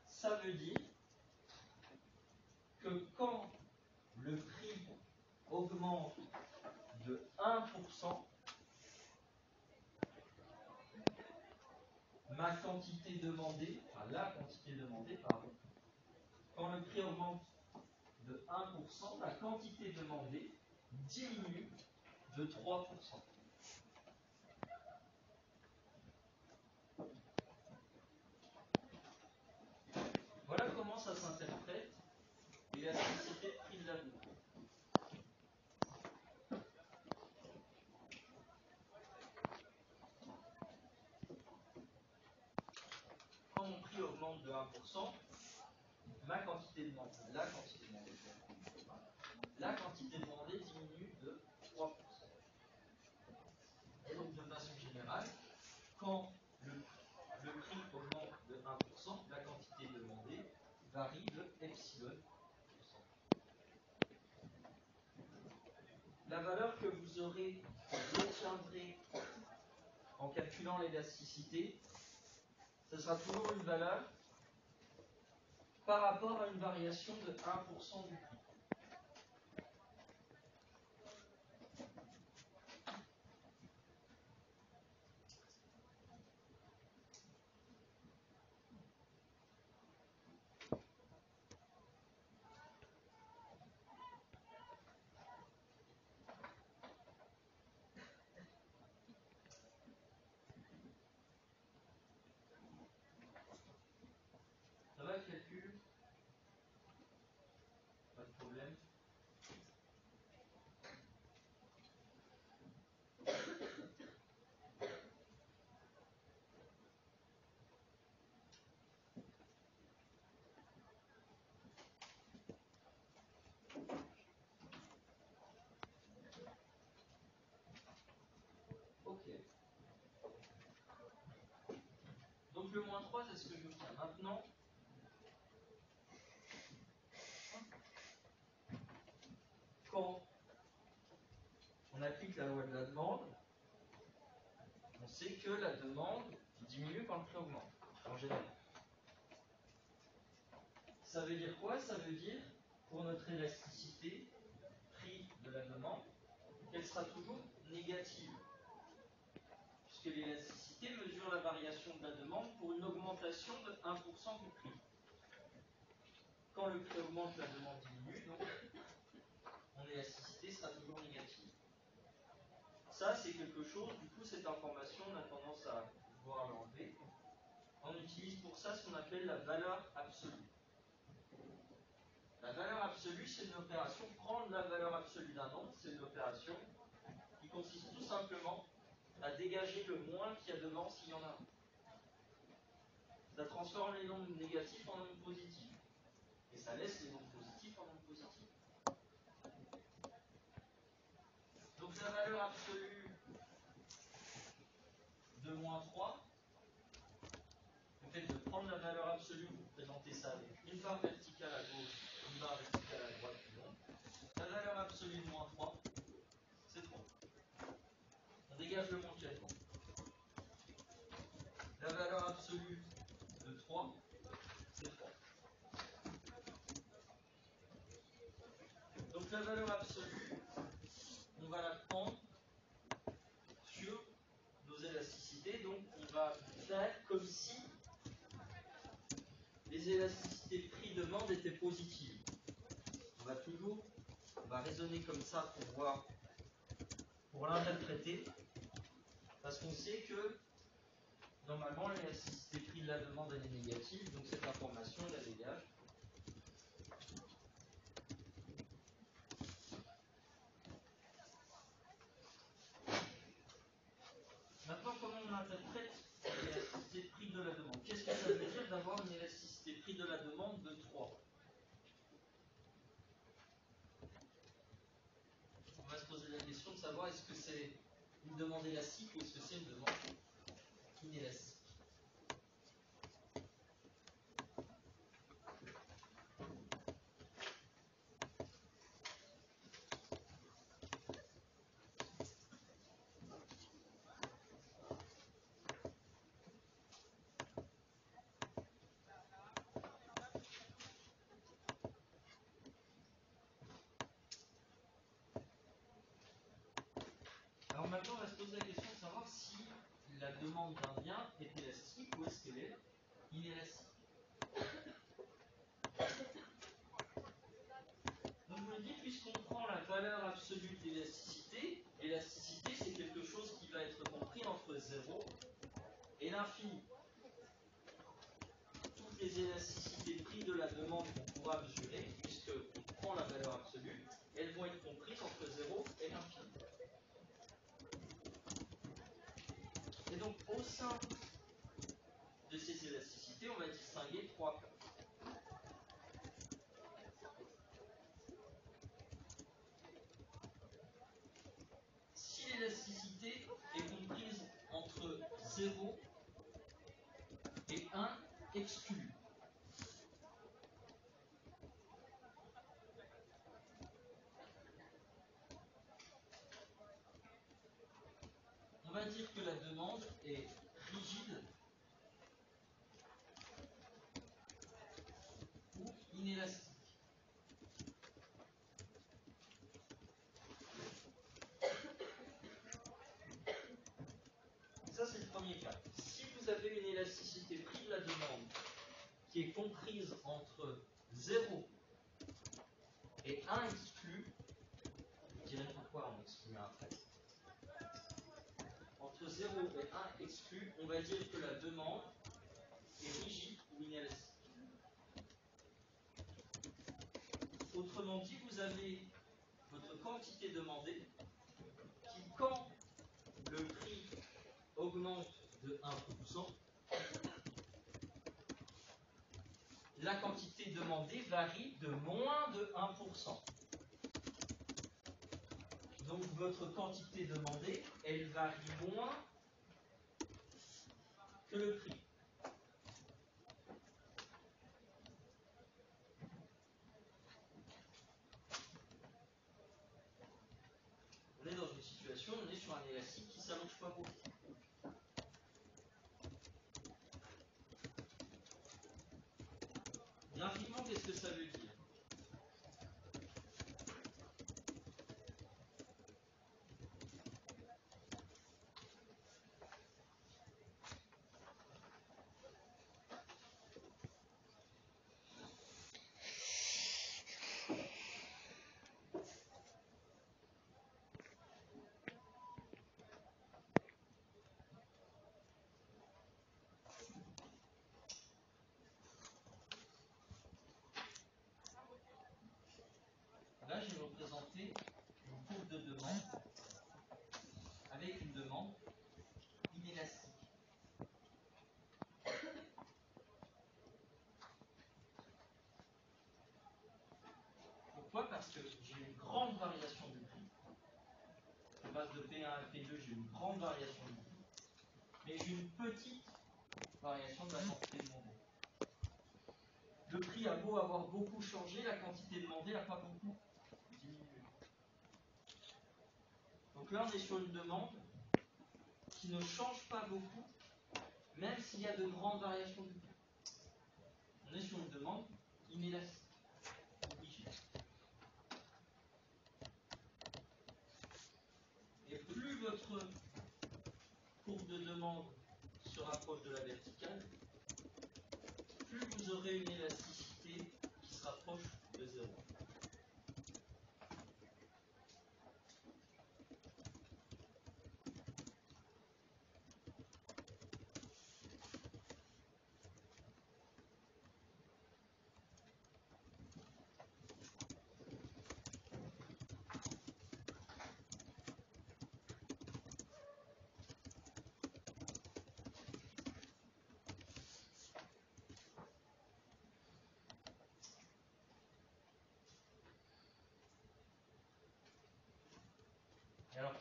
Ça veut dire que quand le prix augmente de 1%, ma quantité demandée, enfin la quantité demandée, pardon, quand le prix augmente de 1%, la quantité demandée diminue de 3%. Voilà comment ça s'interprète l'élasticité de prix de la demande. Quand mon prix augmente de 1%, ma quantité demandée, la quantité demandée diminue de 3%. Et donc de façon générale, quand le prix augmente de 1%, la quantité demandée varie de epsilon. La valeur que vous obtiendrez en calculant l'élasticité, ce sera toujours une valeur par rapport à une variation de 1% du prix. Ça va le calcul? Pas de problème. Ok. Donc le moins 3, c'est ce que je obtiens. Maintenant, quand on applique la loi de la demande, on sait que la demande diminue quand le prix augmente, en général. Ça veut dire quoi? Ça veut dire, pour notre élasticité, prix de la demande, qu'elle sera toujours négative. Puisque l'élasticité mesure la variation de la demande pour une augmentation de 1% du prix. Quand le prix augmente, la demande diminue, donc mon élasticité sera toujours négative. Ça, c'est quelque chose, du coup, cette information, on a tendance à pouvoir l'enlever. On utilise pour ça ce qu'on appelle la valeur absolue. La valeur absolue, c'est une opération, prendre la valeur absolue d'un nombre, c'est une opération qui consiste tout simplement à dégager le moins qu'il y a devant s'il y en a un. Ça transforme les nombres négatifs en nombres positifs. Et ça laisse les nombres positifs en nombres positifs. Donc la valeur absolue de moins 3, le fait de prendre la valeur absolue, vous présentez ça avec une barre verticale à gauche, une barre verticale à droite, la valeur absolue de moins 3, c'est 3. On dégage le moins qu'il y a devant. La valeur absolue de 3, c'est 3. Donc la valeur absolue, on va la prendre sur nos élasticités. Donc on va faire comme si les élasticités prix-demande étaient positives. On va raisonner comme ça pour l'interpréter, parce qu'on sait que normalement l'élasticité prix de la demande elle est négative, donc cette information on la dégage. Maintenant, comment on interprète l'élasticité de prix de la demande? Qu'est-ce que ça veut dire savoir est-ce que c'est une demande élastique ou est-ce que c'est une demande inélastique. Alors maintenant, on va se poser la question de savoir si la demande d'un bien est élastique ou est-ce qu'elle est inélastique. Donc je vous dis, puisqu'on prend la valeur absolue de l'élasticité, l'élasticité c'est quelque chose qui va être compris entre 0 et l'infini. Toutes les élasticités prix de la demande qu'on pourra mesurer, puisqu'on prend la valeur absolue, elles vont être comprises entre 0 et l'infini. Et donc au sein de ces élasticités, on va distinguer trois cas. Si l'élasticité est comprise entre 0 et 1 exclu, on va dire que la demande est rigide ou inélastique. Ça, c'est le premier cas. Si vous avez une élasticité prix de la demande qui est comprise entre 0 et 1 exclu, je dirais pourquoi on exclut un après. Entre 0 et 1 exclu, on va dire que la demande est rigide ou inélastique. Autrement dit, vous avez votre quantité demandée qui, quand le prix augmente de 1%, la quantité demandée varie de moins de 1%. Donc votre quantité demandée, elle varie moins que le prix. On est dans une situation, on est sur un élastique qui ne s'allonge pas beaucoup. Graphiquement, qu'est-ce que ça veut dire? Là, j'ai représenté une courbe de demande avec une demande inélastique. Pourquoi? Parce que j'ai une grande variation du prix. Je passe de P1 à P2, j'ai une grande variation du prix. Mais j'ai une petite variation de la quantité demandée. Le prix a beau avoir beaucoup changé, la quantité demandée n'a pas beaucoup diminué. Donc là, on est sur une demande qui ne change pas beaucoup, même s'il y a de grandes variations du prix. On est sur une demande inélastique. Et plus votre courbe de demande se rapproche de la verticale, plus vous aurez une élasticité qui se rapproche de 0.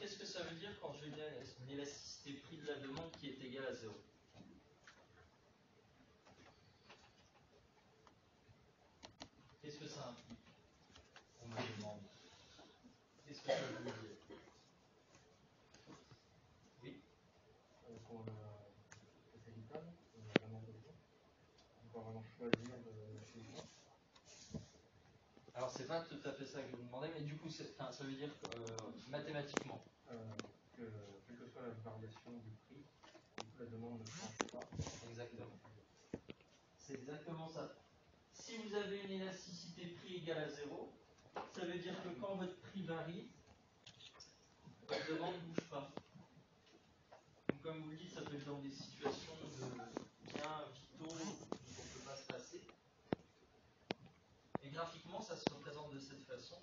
qu'est-ce que ça veut dire quand j'ai une élasticité prix de la demande qui est égale à 0? Qu'est-ce que ça implique? On me demande. Qu'est-ce que ça veut dire? Oui. Qu'on a c'est vital, on a vraiment besoin. On peut vraiment choisir de chez nous. Alors c'est pas tout à fait ça que je vous demandais, mais du coup ça veut dire mathématiquement. Que quelle que soit la variation du prix, la demande ne change pas. Exactement. C'est exactement ça. Si vous avez une élasticité prix égale à 0, ça veut dire que quand votre prix varie, votre demande ne bouge pas. Donc comme vous le dites, ça peut être dans des situations de biens vitaux dont on ne peut pas se passer. Et graphiquement, ça se représente de cette façon.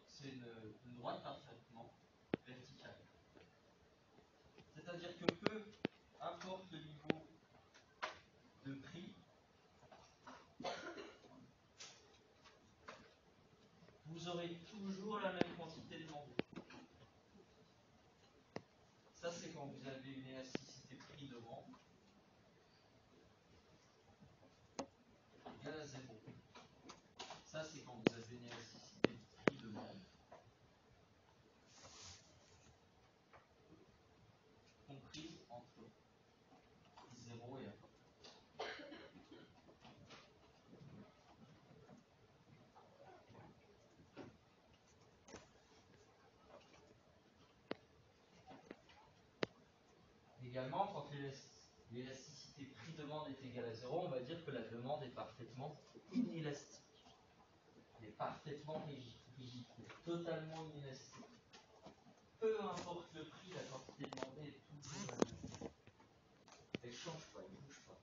C'est une droite parfaitement verticale. C'est-à-dire que peu importe le niveau de prix, vous aurez toujours la même quantité demandée. Ça, c'est quand vous avez une élasticité prix-demande égale à 0. Ça, c'est quand vous avez une élasticité prix-demande comprise entre 0 et 1. Également, quand l'élasticité prix-demande est égale à 0, on va dire que la demande est parfaitement inélastique. Elle est parfaitement rigide, totalement inélastique. Peu importe le prix, la quantité demandée est toujours la même. Elle ne change pas, elle ne bouge pas.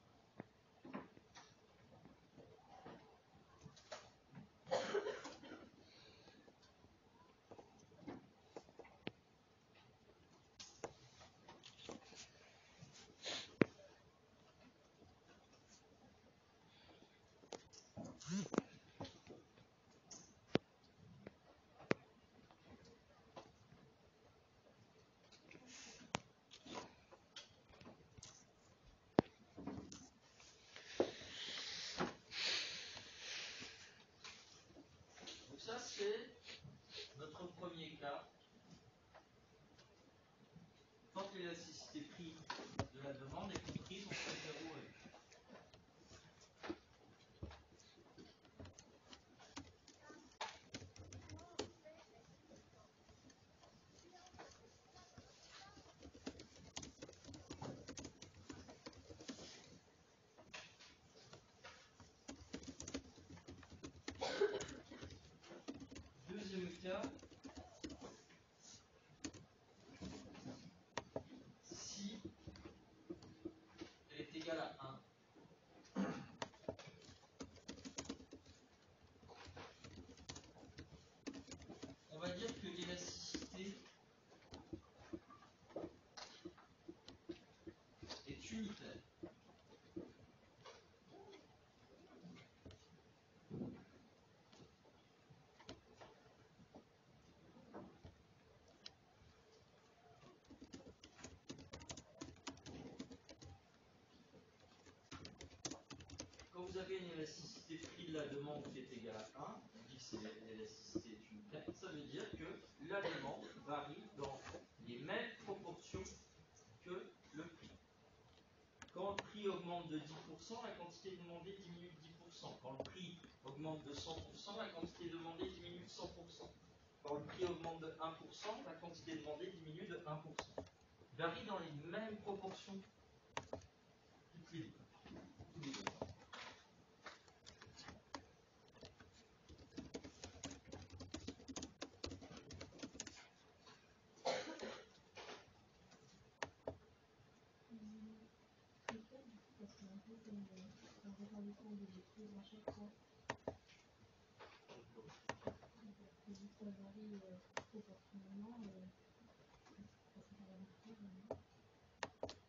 Donc ça, c'est notre premier cas. Quand l'élasticité prix de la demande est comprise entre 0 et 1. Deuxième cas, si elle est égale à 1, on va dire que l'élasticité est unitaire. Quand vous avez une élasticité prix de la demande qui est égale à 1, on dit que l'élasticité est unitaire, ça veut dire que la demande varie dans les mêmes proportions que le prix. Quand le prix augmente de 10%, la quantité demandée diminue de 10%. Quand le prix augmente de 100%, la quantité demandée diminue de 100%. Quand le prix augmente de 1%, la quantité demandée diminue de 1%. Varie dans les mêmes proportions toutes les deux. Tous les deux.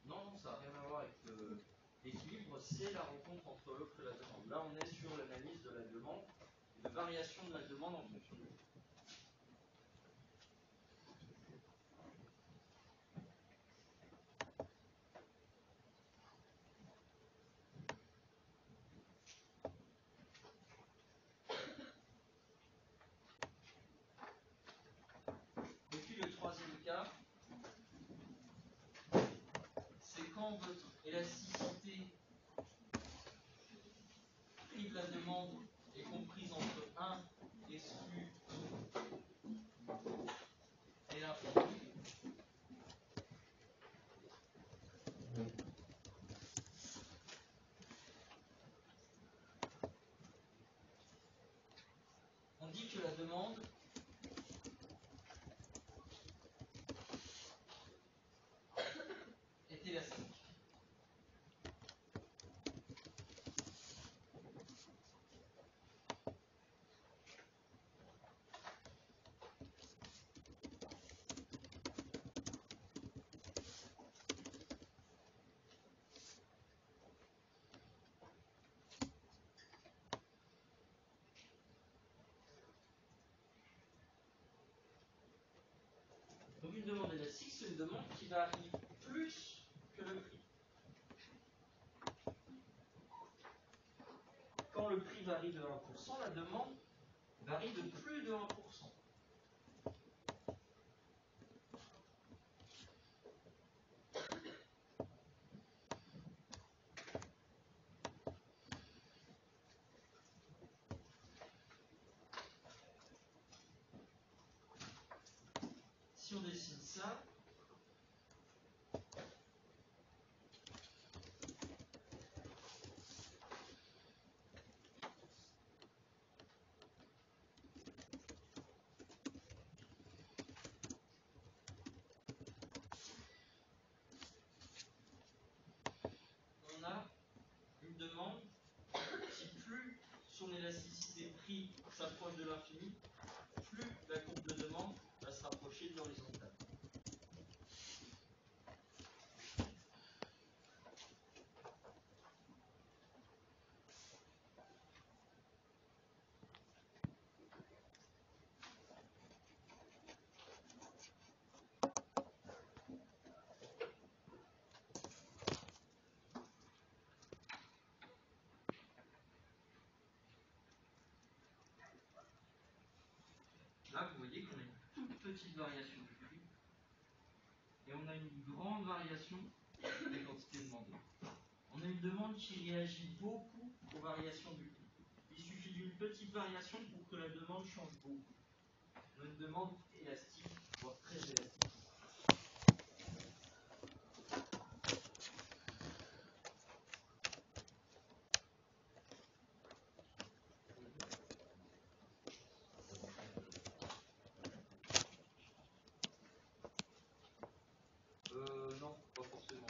Non, c'est la rencontre entre l'offre et la demande. Là, on est sur l'analyse de la demande et de variation de la demande en fonction de l'offre. Et puis le troisième cas, c'est quand votre élasticité prix de la demande est comprise entre 1 exclu et l'infini. On dit que la demande est élastique. Donc une demande élastique, c'est une demande qui varie plus que le prix. Quand le prix varie de 1%, la demande varie de plus de 1%. Si on dessine ça, on a une demande qui, plus son élasticité prix s'approche de l'infini, plus la courbe de demande va se rapprocher de l'horizontale. Là, vous voyez qu'on a une toute petite variation du prix et on a une grande variation des quantités demandées. On a une demande qui réagit beaucoup aux variations du prix. Il suffit d'une petite variation pour que la demande change beaucoup. On a une demande élastique, voire très élastique. Non, pas forcément.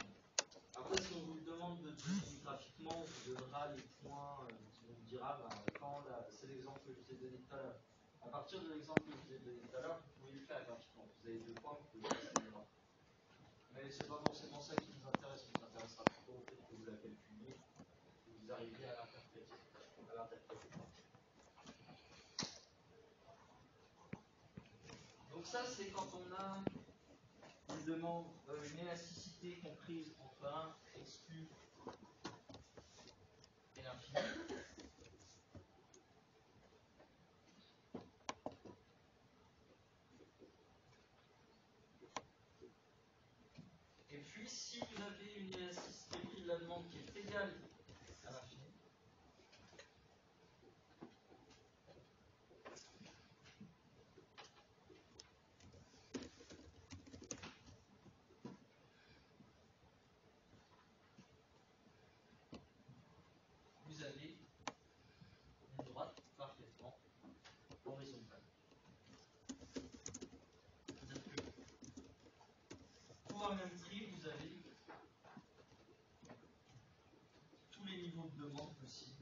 Après, si on vous le demande de deviner graphiquement, on vous donnera les points, on vous dira, c'est l'exemple que je vous ai donné tout à l'heure. À partir de l'exemple que je vous ai donné tout à l'heure, vous pouvez le faire graphiquement. Vous avez 2 points, vous pouvez le faire sur graphe. Mais c'est pas forcément ça qui nous intéresse. Il nous intéressera plutôt au fait que vous la calculiez, que vous arriviez à l'interpréter. Donc ça, c'est quand on a une demande, une élasticité comprise entre 1 exclu et l'infini. Et puis, si vous avez une élasticité prix de la demande qui est égale à l'infini, vous avez une droite parfaitement horizontale. C'est-à-dire que pour un même prix, vous avez tous les niveaux de demande possibles.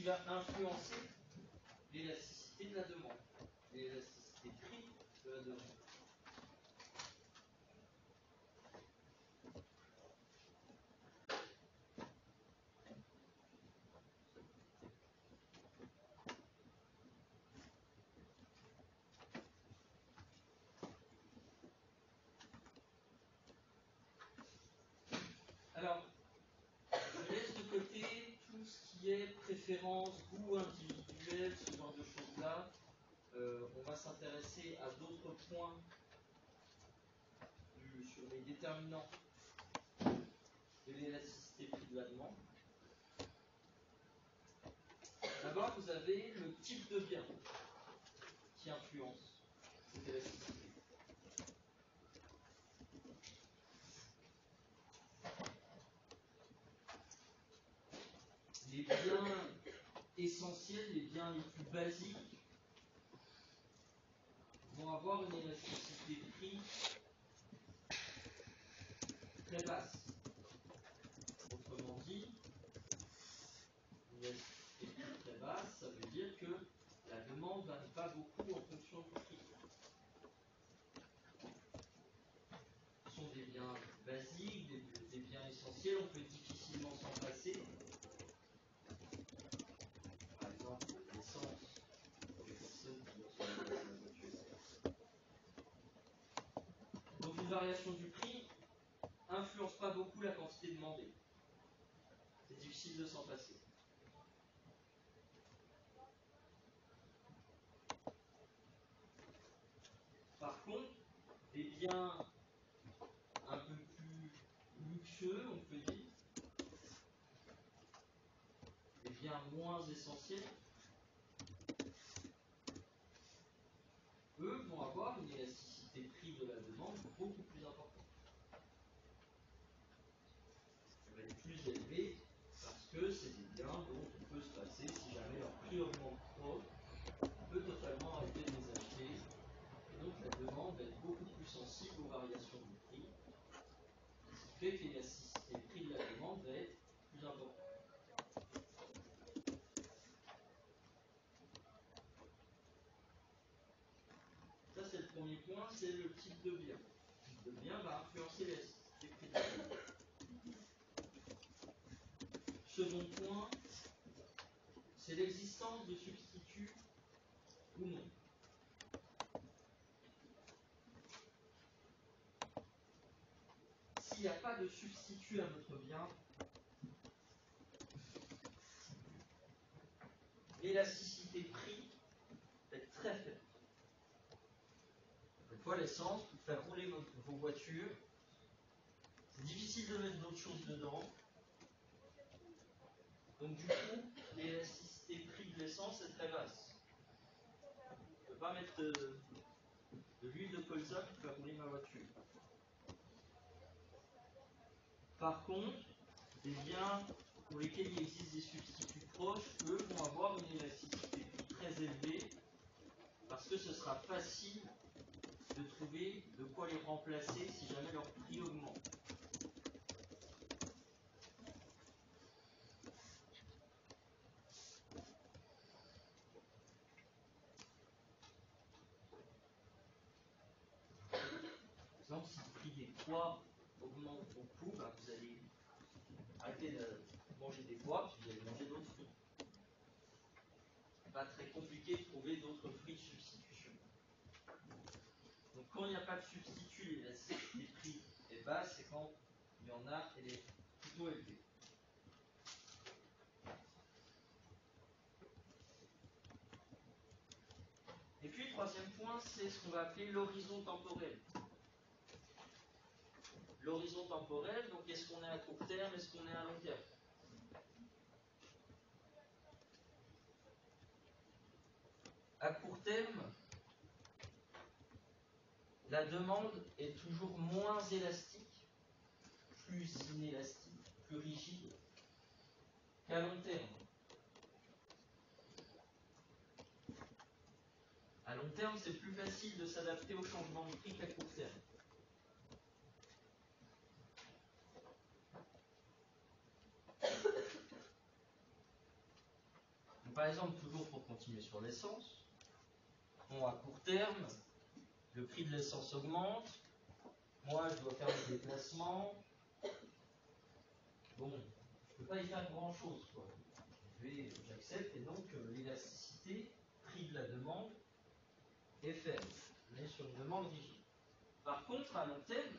va influencer l'élasticité de la demande, l'élasticité prix de la demande. Alors, je laisse de côté tout ce qui est préférence, goût individuel, ce genre de choses-là. On va s'intéresser à d'autres points sur les déterminants de l'élasticité prix de la demande. D'abord, vous avez le type de bien qui influence cette élasticité. Les biens essentiels, les biens les plus basiques, vont avoir une élasticité prix très basse. Autrement dit, une élasticité prix très basse, ça veut dire que la demande ne varie pas beaucoup en fonction du prix. Ce sont des biens basiques, des biens essentiels, on peut difficilement s'en passer. Par exemple, l'essence pour les personnes qui doivent se déplacer en voiture. Donc une variation du prix n'influence pas beaucoup la quantité demandée. C'est difficile de s'en passer. Par contre, des biens un peu plus luxueux, on peut dire, des biens moins essentiels, eux vont avoir une élasticité prix de la demande beaucoup plus importante. Elle va être plus élevée parce que c'est des biens dont on peut se passer si jamais leur prix augmente trop, on peut totalement arrêter de les acheter. Et donc la demande va être beaucoup plus sensible aux variations du prix, ce qui fait que l'élasticité prix de la demande va être plus importante. Ça, c'est le premier point, c'est le type de bien. Le type de bien va influencer l'élasticité prix de la demande. Second point, c'est l'existence de substituts ou non. S'il n'y a pas de substitut à notre bien, l'élasticité prix va être très faible. Cette fois, l'essence, pour faire rouler vos voitures, c'est difficile de mettre d'autres choses dedans. Donc du coup, l'élasticité prix de l'essence est très basse. Je ne peux pas mettre de l'huile de colza pour faire rouler ma voiture. Par contre, des biens pour lesquels il existe des substituts proches, eux vont avoir une élasticité prix très élevée parce que ce sera facile de trouver de quoi les remplacer si jamais leur prix augmente. Par exemple, si le prix des pois augmente beaucoup, ben vous allez arrêter de manger des pois, puis vous allez manger d'autres fruits. C'est pas très compliqué de trouver d'autres fruits de substitution. Donc quand il n'y a pas de substitut, l'élasticité des prix est basse, et quand il y en a, elle est plutôt élevée. Et puis, troisième point, c'est ce qu'on va appeler l'horizon temporel. L'horizon temporel, donc est-ce qu'on est à court terme, est-ce qu'on est à long terme? À court terme, la demande est toujours moins élastique, plus inélastique, plus rigide qu'à long terme. À long terme, c'est plus facile de s'adapter au changement de prix qu'à court terme. par exemple, toujours pour continuer sur l'essence, bon, à court terme, le prix de l'essence augmente, moi je dois faire des déplacements, bon, je ne peux pas y faire grand chose, quoi. J'accepte, et donc l'élasticité, prix de la demande, est faible. On est sur une demande rigide. Par contre, à long terme,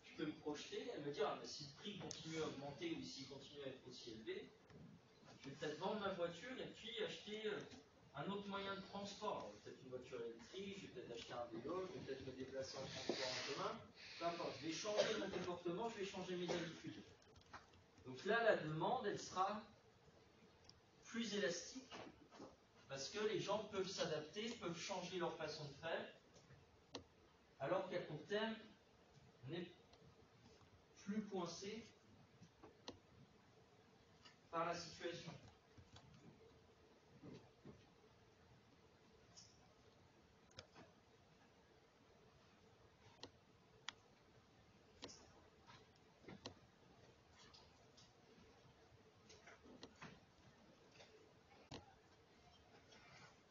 je peux me projeter et me dire, ah, mais si le prix continue à augmenter ou s'il continue à être aussi élevé, je vais peut-être vendre ma voiture et puis acheter un autre moyen de transport. Peut-être une voiture électrique, je vais peut-être acheter un vélo, je vais peut-être me déplacer en transport en commun. Peu importe, je vais changer mon comportement, je vais changer mes habitudes. Donc là, la demande, elle sera plus élastique parce que les gens peuvent s'adapter, peuvent changer leur façon de faire, alors qu'à court terme, on est plus coincé par la situation.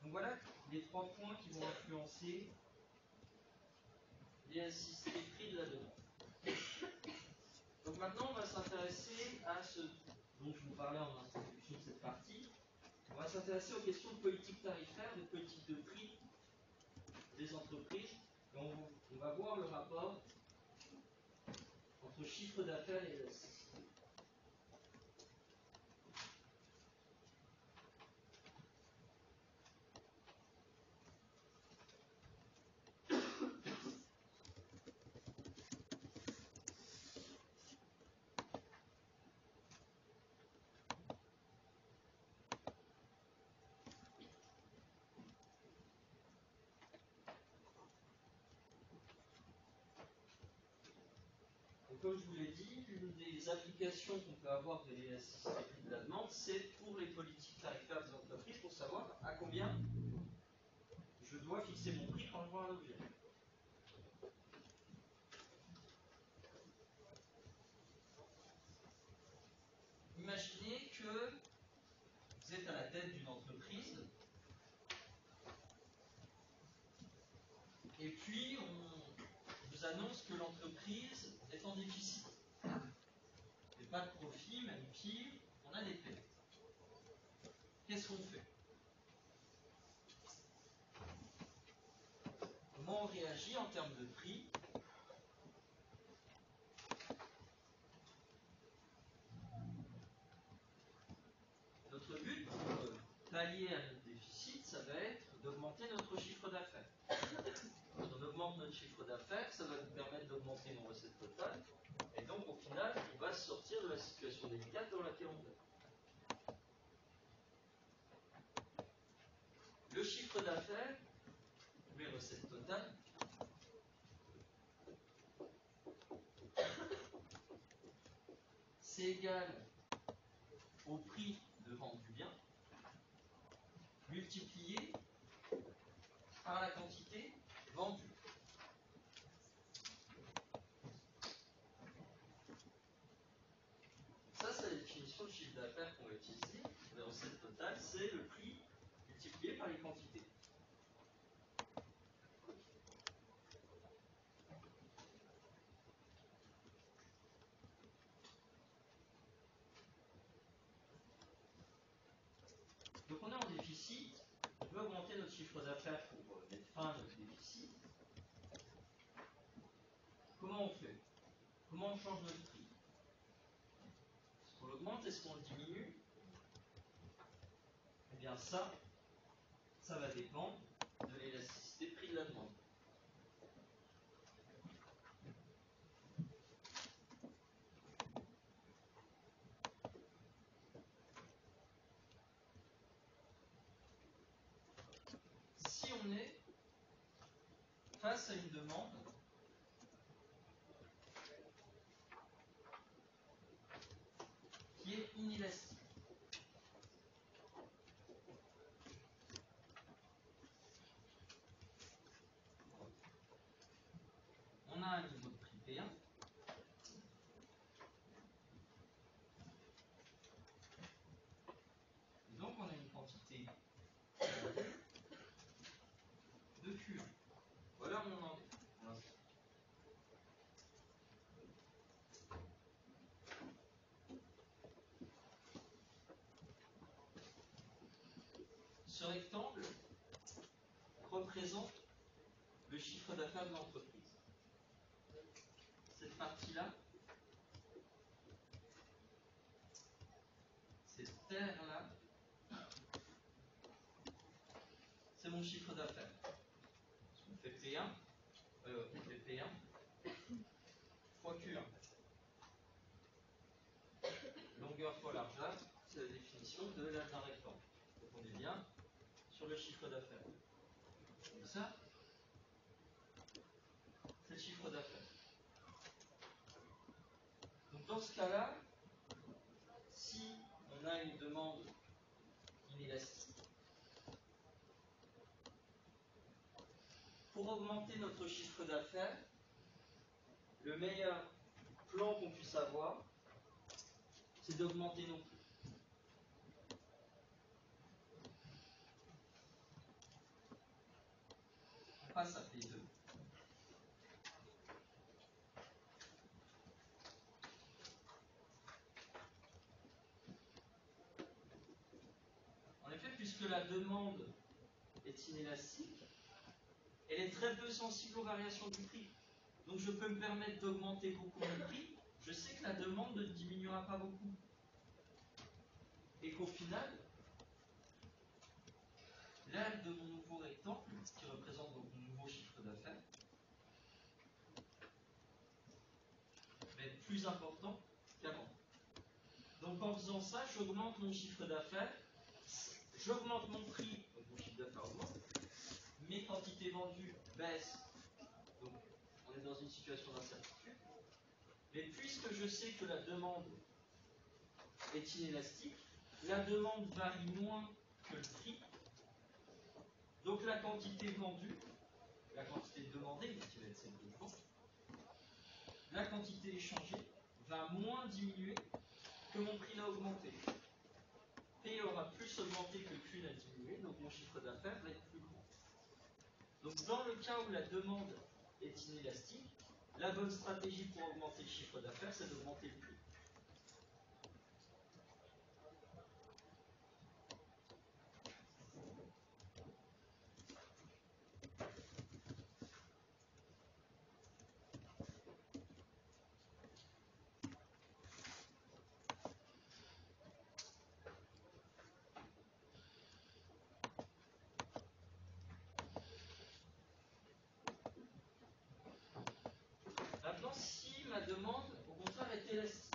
Donc voilà les 3 points qui vont influencer les prix de la demande. Donc maintenant, on va s'intéresser à ce dont je vous parlais en introduction de cette partie. On va s'intéresser aux questions de politique tarifaire, de politique de prix des entreprises. Et on va voir le rapport entre chiffre d'affaires et élasticité. Comme je vous l'ai dit, l'une des applications qu'on peut avoir de l'élasticité de la demande, c'est pour les politiques tarifaires des entreprises, pour savoir à combien je dois fixer mon prix quand je vends un objet. Imaginez que vous êtes à la tête d'une entreprise, et puis on vous annonce que l'entreprise est en déficit. Et pas de profit, même pire, on a des pertes. Qu'est-ce qu'on fait? Comment on réagit en termes de prix? Notre but pour pallier à notre déficit, ça va être d'augmenter notre chiffre d'affaires. Quand on augmente notre chiffre d'affaires, ça va nous permettre d'augmenter nos recettes totales. Et donc, au final, on va sortir de la situation délicate dans laquelle on est. Le chiffre d'affaires, mes recettes totales, c'est égal au prix de vente du bien multiplié par la quantité vendue. Ça, c'est la définition de chiffre d'affaires qu'on va utiliser. Les recettes totales, c'est le prix multiplié par les quantités. Donc on est en déficit, on veut augmenter notre chiffre d'affaires pour mettre fin à notre déficit. Comment on fait? Comment on change notre prix? Est-ce qu'on l'augmente? Est-ce qu'on le diminue? Eh bien ça va dépendre de l'élasticité prix de la demande. Si on est face à une demande qui est inélastique, on a un niveau de prix P1, et donc on a une quantité Ce rectangle représente le chiffre d'affaires de l'entreprise. Cette partie-là, cette terre-là, c'est mon chiffre d'affaires. On fait P1 fois Q1. Longueur fois largeur, c'est la définition de l'âge d'un rectangle. Donc on est bien sur le chiffre d'affaires. Et ça, c'est le chiffre d'affaires. Donc dans ce cas-là, si on a une demande inélastique, pour augmenter notre chiffre d'affaires, le meilleur plan qu'on puisse avoir, c'est d'augmenter nos prix. On passe à P2. En effet, puisque la demande est inélastique, elle est très peu sensible aux variations du prix. Donc je peux me permettre d'augmenter beaucoup mon prix. Je sais que la demande ne diminuera pas beaucoup. Et qu'au final, l'aire de mon nouveau rectangle, qui représente donc mon nouveau chiffre d'affaires, va être plus important qu'avant. Donc en faisant ça, j'augmente mon chiffre d'affaires, j'augmente mon prix, donc mon chiffre d'affaires augmente, mes quantités vendues baissent, donc on est dans une situation d'incertitude. Mais puisque je sais que la demande est inélastique, la demande varie moins que le prix, donc la quantité vendue, la quantité demandée, qui va être celle de vente, la quantité échangée va moins diminuer que mon prix n'a augmenté. P aura plus augmenté que Q n'a diminué, donc mon chiffre d'affaires va être plus grand. Donc dans le cas où la demande est inélastique, la bonne stratégie pour augmenter le chiffre d'affaires, c'est d'augmenter le prix. Maintenant, si ma demande, au contraire, est élastique,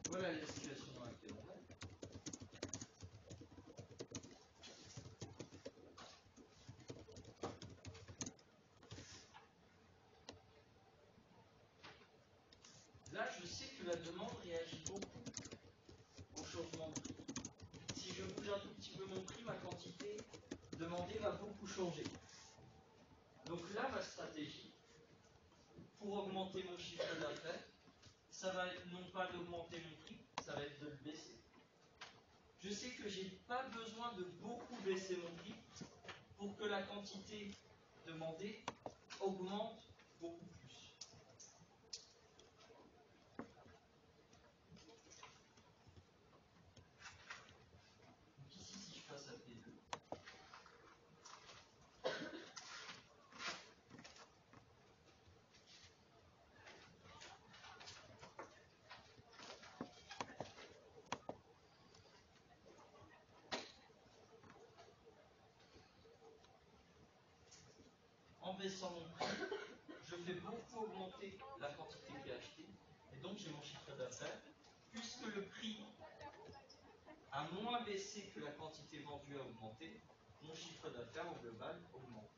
voilà la situation dans laquelle on est. Là, je sais que la demande réagit beaucoup au changement de prix. Si je bouge un tout petit peu mon prix, ma quantité demandée va beaucoup changer. Donc là, ma stratégie, pour augmenter mon chiffre d'affaires, ça va être non pas d'augmenter mon prix, ça va être de le baisser. Je sais que je n'ai pas besoin de beaucoup baisser mon prix pour que la quantité demandée augmente beaucoup plus. Donc ici, si je passe à P2, en baissant mon prix, je fais beaucoup augmenter la quantité qui est achetée, et donc j'ai mon chiffre d'affaires, puisque le prix a moins baissé que la quantité vendue a augmenté, mon chiffre d'affaires au global augmente.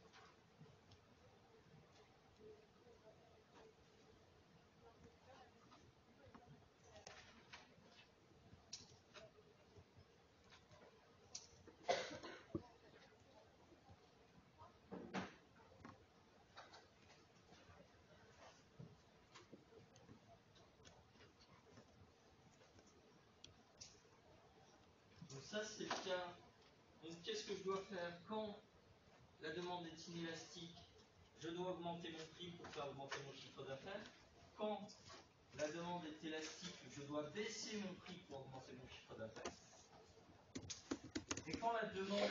ça c'est le cas. Donc qu'est-ce que je dois faire quand la demande est inélastique? Je dois augmenter mon prix pour faire augmenter mon chiffre d'affaires. Quand la demande est élastique, je dois baisser mon prix pour augmenter mon chiffre d'affaires. Et quand la demande,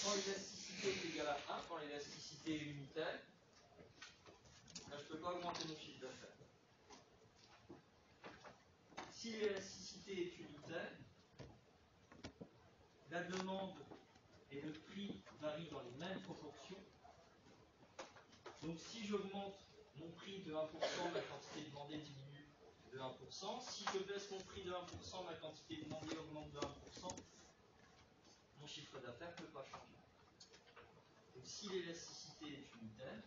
quand l'élasticité est égale à 1, quand l'élasticité est unitaire, ben, je ne peux pas augmenter mon chiffre d'affaires. Si l'élasticité est unitaire, la demande et le prix varient dans les mêmes proportions. Donc si j'augmente mon prix de 1%, ma quantité demandée diminue de 1%. Si je baisse mon prix de 1%, ma quantité demandée augmente de 1%. Mon chiffre d'affaires ne peut pas changer. Donc si l'élasticité est unitaire,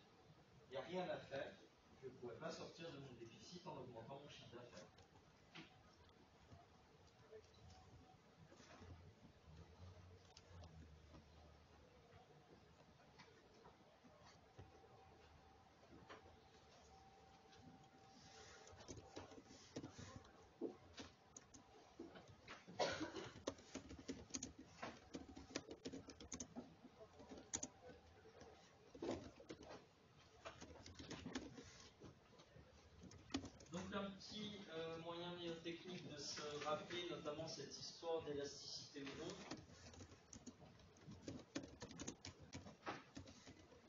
il n'y a rien à faire. Je ne pourrais pas sortir de mon déficit en augmentant mon chiffre d'affaires. Donc un petit moyen mnémotechnique de se rappeler notamment cette histoire d'élasticité ou non.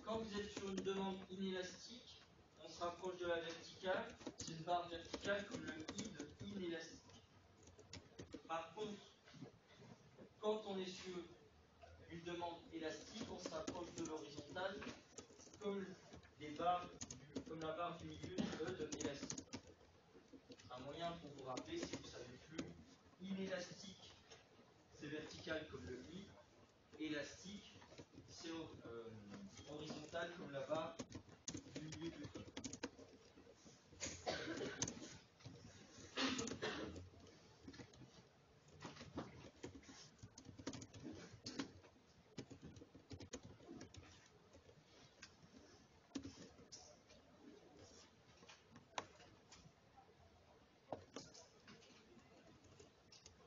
Quand vous êtes sur une demande inélastique, on se rapproche de la verticale, c'est une barre verticale comme le I de inélastique. Par contre, quand on est sur une demande élastique, on se rapproche de l'horizontale comme la barre du milieu du E de élastique. Un moyen pour vous rappeler, si vous ne savez plus, inélastique, c'est vertical comme le I, élastique, c'est horizontal comme la barre du milieu du E.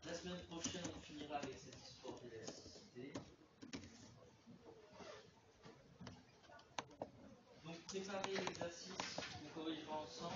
La semaine prochaine, on finira avec cette histoire d'élasticité. Donc, préparez l'exercice, on corrigera ensemble.